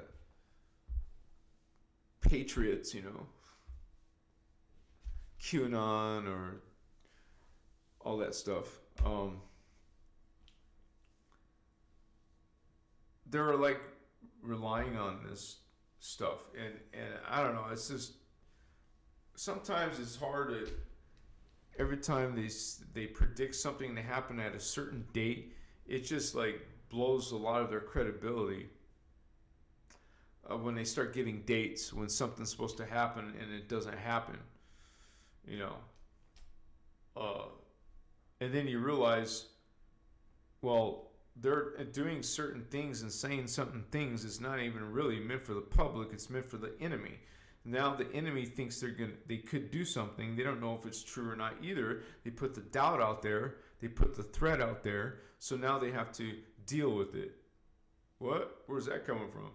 Patriots, QAnon or all that stuff, they're relying on this stuff, and I don't know, it's just sometimes it's hard to, every time they predict something to happen at a certain date, it just blows a lot of their credibility when they start giving dates when something's supposed to happen and it doesn't happen, and then you realize, well, they're doing certain things and saying certain things is not even really meant for the public. It's meant for the enemy. Now the enemy thinks they could do something. They don't know if it's true or not either. They put the doubt out there. They put the threat out there. So now they have to deal with it. What? Where's that coming from?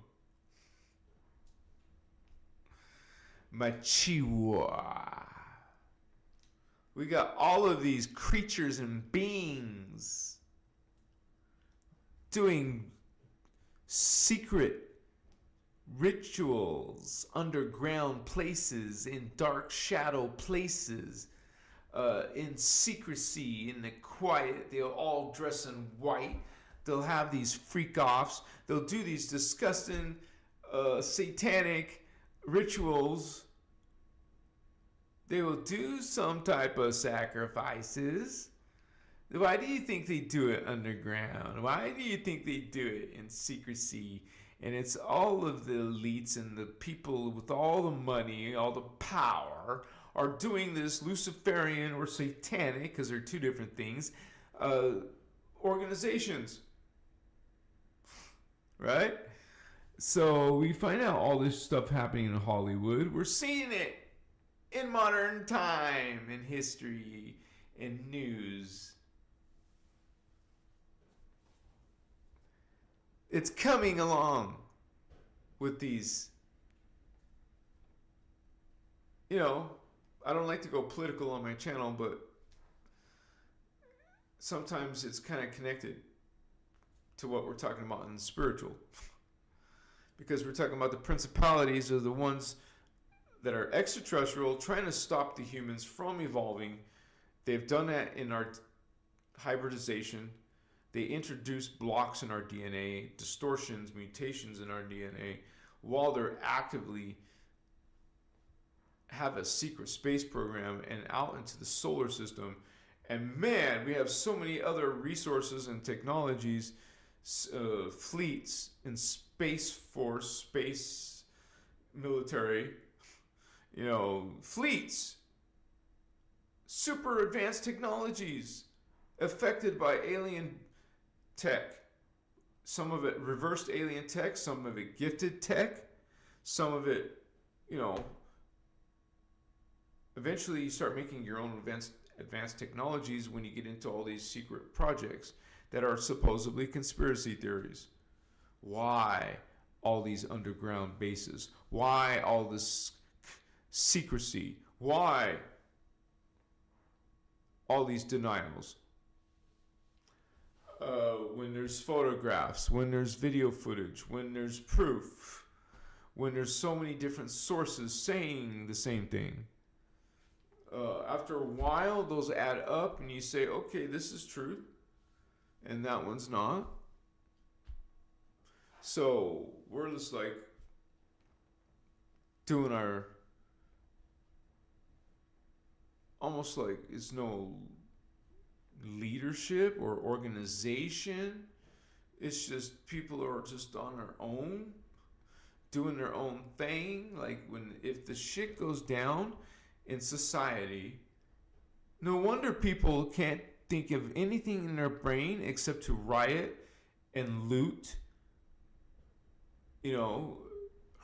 Machiwa. We got all of these creatures and beings doing secret rituals, underground places, in dark shadow places, in secrecy, in the quiet. They'll all dress in white. They'll have these freak offs. They'll do these disgusting satanic rituals. They will do some type of sacrifices. Why do you think they do it underground? Why do you think they do it in secrecy? And it's all of the elites and the people with all the money, all the power, are doing this Luciferian or satanic, because they're two different things, organizations. Right? So we find out all this stuff happening in Hollywood. We're seeing it in modern time, in history, in news. It's coming along with these, I don't like to go political on my channel, but sometimes it's kind of connected to what we're talking about in the spiritual. Because we're talking about the principalities are the ones that are extraterrestrial, trying to stop the humans from evolving. They've done that in our hybridization. They introduce blocks in our DNA, distortions, mutations in our DNA, while they're actively have a secret space program and out into the solar system. And man, we have so many other resources and technologies, fleets and space force, space military, fleets, super advanced technologies affected by alien tech. Some of it reversed alien tech, some of it gifted tech, some of it, eventually you start making your own advanced technologies when you get into all these secret projects that are supposedly conspiracy theories. Why all these underground bases? Why all this secrecy? Why all these denials? When there's photographs, when there's video footage, when there's proof, when there's so many different sources saying the same thing. After a while, those add up and you say, okay, this is truth, and that one's not. So we're just like doing our, almost like it's no leadership or organization. It's just people are just on their own, doing their own thing. Like if the shit goes down in society, no wonder people can't think of anything in their brain except to riot and loot,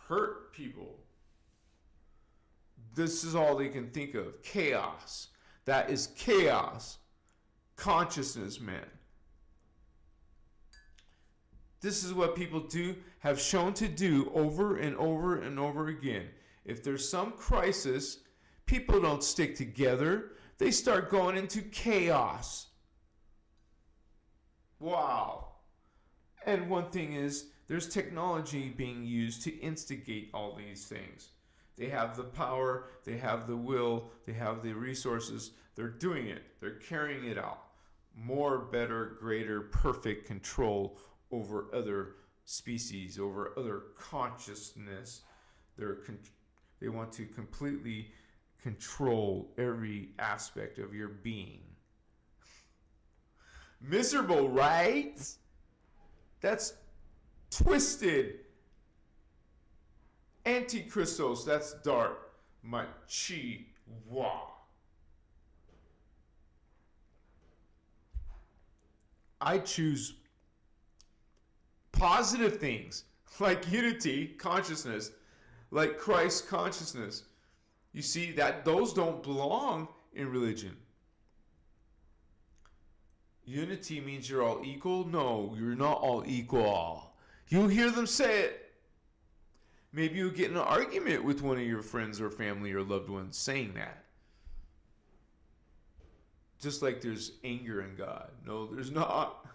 hurt people. This is all they can think of. Chaos. That is chaos. Consciousness, man. This is what people have shown to do over and over and over again. If there's some crisis, people don't stick together. They start going into chaos. Wow. And one thing is, there's technology being used to instigate all these things. They have the power, they have the will, they have the resources. They're doing it. They're carrying it out. More, better, greater, perfect control over other species, over other consciousness. They want to completely control every aspect of your being. Miserable, right? That's twisted. Anti-Christos, that's dark. Machi wa. I choose positive things like unity, consciousness, like Christ consciousness. You see that those don't belong in religion. Unity means you're all equal? No, you're not all equal. You hear them say it. Maybe you'll get in an argument with one of your friends or family or loved ones saying that. Just like there's anger in God. No, there's not.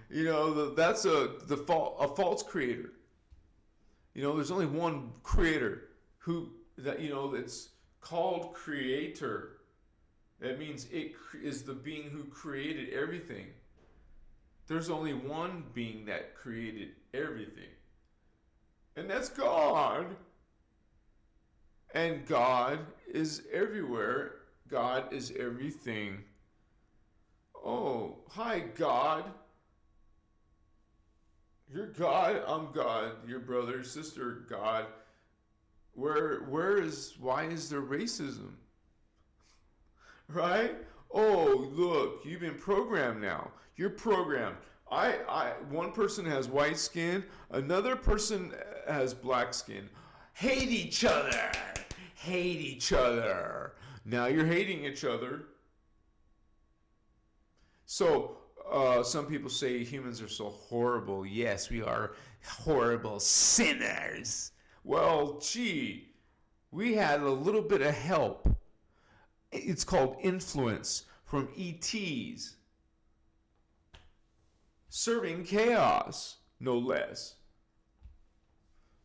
That's a false creator. There's only one creator that's called creator. That means it is the being who created everything. There's only one being that created everything. And that's God. And God is everywhere. God is everything. Oh, hi, God. You're God, I'm God. Your brother, sister, God. Why is there racism? Right? Oh, look, you've been programmed now. You're programmed. One person has white skin, another person has black skin. Hate each other. Hate each other. Now you're hating each other. So, some people say humans are so horrible. Yes, we are horrible sinners. Well, gee, we had a little bit of help. It's called influence from ETs. Serving chaos, no less.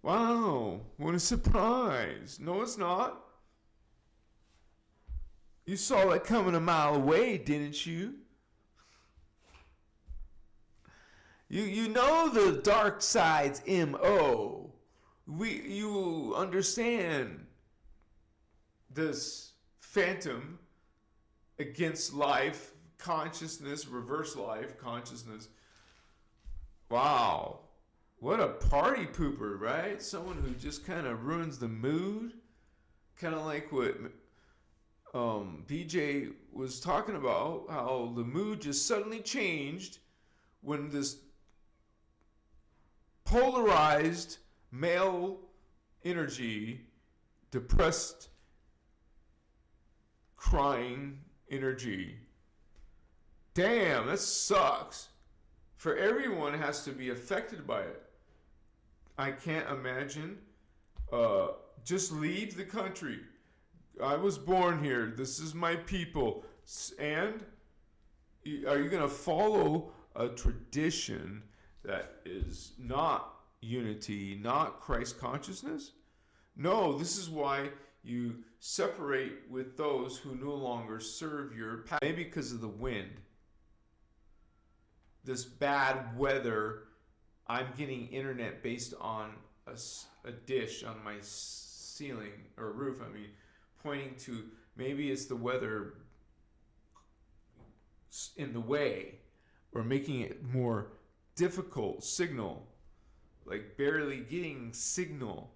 Wow, what a surprise. No, it's not. You saw that coming a mile away, didn't you? You know the dark side's MO. You understand this phantom against life, consciousness, reverse life, consciousness. Wow. What a party pooper, right? Someone who just kind of ruins the mood. Kind of like what BJ was talking about, how the mood just suddenly changed when this polarized male energy, depressed, crying energy. Damn, that sucks. For everyone has to be affected by it. I can't imagine. Just leave the country. I was born here. This is my people. And are you going to follow a tradition that is not unity, not Christ consciousness? No, this is why you separate with those who no longer serve your path. Maybe because of the wind. This bad weather, I'm getting internet based on a dish on my ceiling or roof, pointing to maybe it's the weather in the way or making it more difficult signal, like barely getting signal.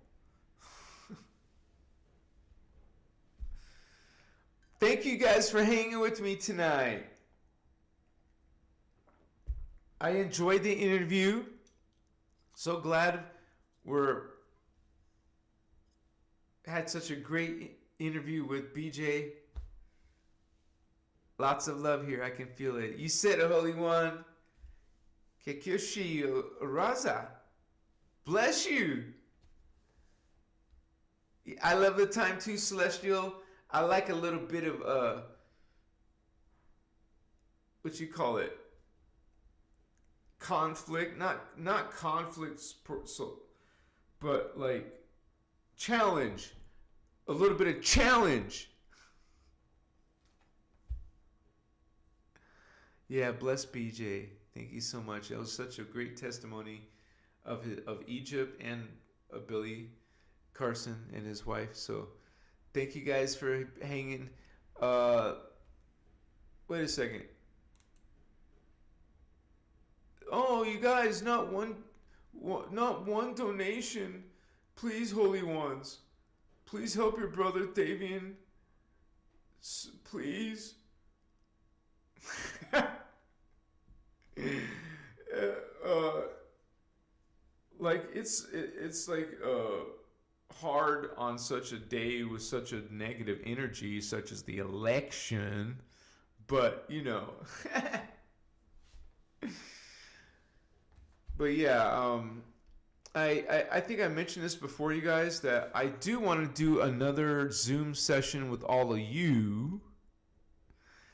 Thank you guys for hanging with me tonight. I enjoyed the interview. So glad had such a great interview with BJ. Lots of love here. I can feel it. You said, Holy One. Kekyoshi Raza. Bless you. I love the time too, Celestial. I like a little bit of what you call it? Conflict, not conflicts, but like challenge. A little bit of challenge. Yeah, bless BJ. Thank you so much. That was such a great testimony of Egypt and of Billy Carson and his wife. So thank you guys for hanging. Wait a second. Oh, you guys, not one donation. Please, Holy Ones. Please help your brother Davian. Please. Like it's like hard on such a day with such a negative energy, such as the election, but But yeah, I think I mentioned this before, you guys, that I do want to do another Zoom session with all of you.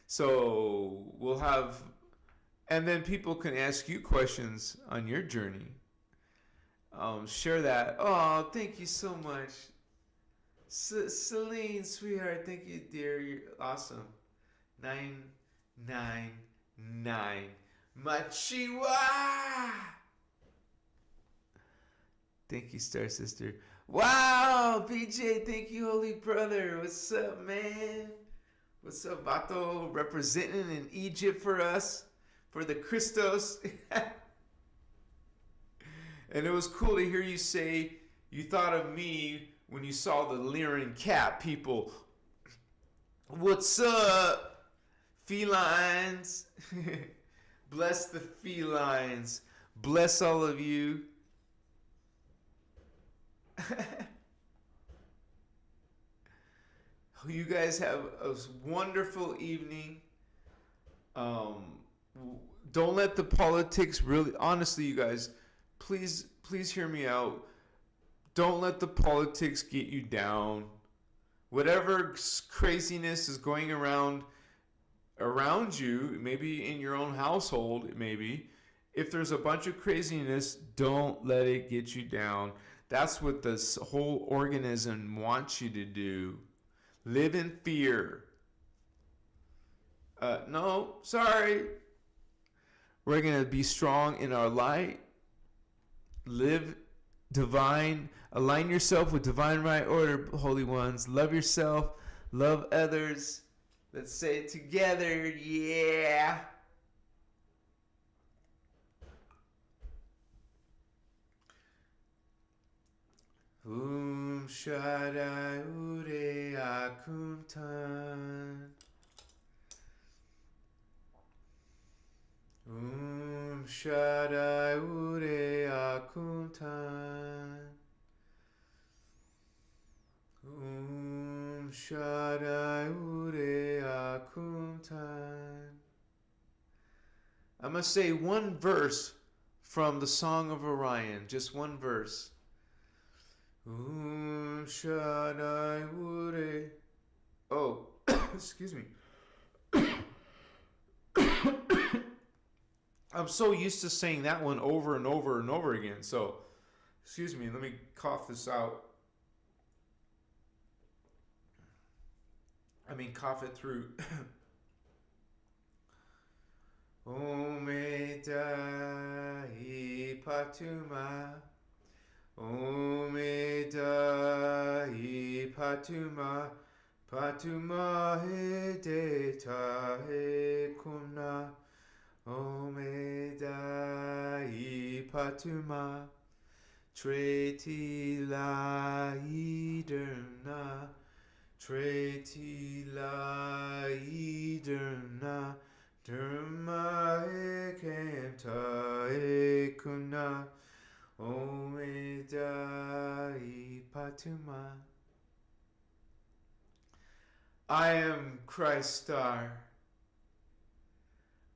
So we'll have, and then people can ask you questions on your journey. share that. Oh, thank you so much. Celine, sweetheart, thank you, dear. You're awesome. 999. Machiwa! Thank you, Star Sister. Wow, BJ, thank you, Holy Brother. What's up, man? What's up, Vato? Representing in Egypt for us, for the Christos. And it was cool to hear you say you thought of me when you saw the Lyran cat people. What's up, felines? Bless the felines. Bless all of you. You guys have a wonderful evening. Don't let the politics really, honestly, you guys, please hear me out. Don't let the politics get you down. Whatever craziness is going around you, maybe in your own household, maybe, if there's a bunch of craziness, don't let it get you down. That's what this whole organism wants you to do. Live in fear. No, sorry. We're going to be strong in our light. Live divine. Align yourself with divine right order, holy ones. Love yourself. Love others. Let's say it together. Yeah. Shaddai Ure Akuntan. Shaddai Ure Akuntan. Shaddai Ure Akuntan. I'm going to say one verse from the Song of Orion. Just one verse. Shaddai Ure. Oh, excuse me. I'm so used to saying that one over and over and over again. So, excuse me, let me cough this out. Cough it through. Omeda Patuma. Omeda Patuma. Patuma Hedeta Hekuna. Omeda Patuma. Treti la iderna. Treti la iderna. Derma ekenta ekuna. Omeda Patuma. I am Christar.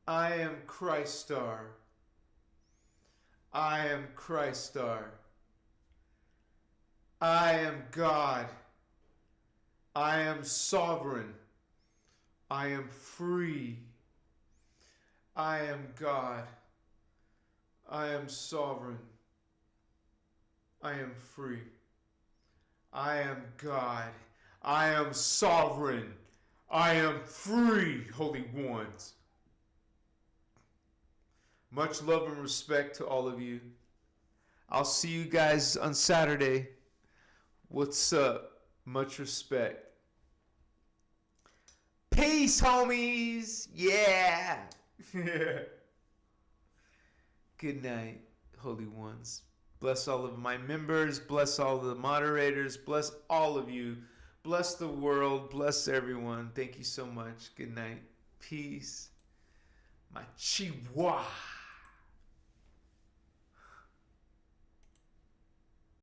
I am Christar. I am Christar. I am God. I am sovereign. I am free. I am God. I am sovereign. I am free. I am God. I am sovereign. I am free, holy ones. Much love and respect to all of you. I'll see you guys on Saturday. What's up? Much respect. Peace, homies. Yeah. Good night, holy ones. Bless all of my members. Bless all of the moderators. Bless all of you. Bless the world. Bless everyone. Thank you so much. Good night. Peace. My chihuahua.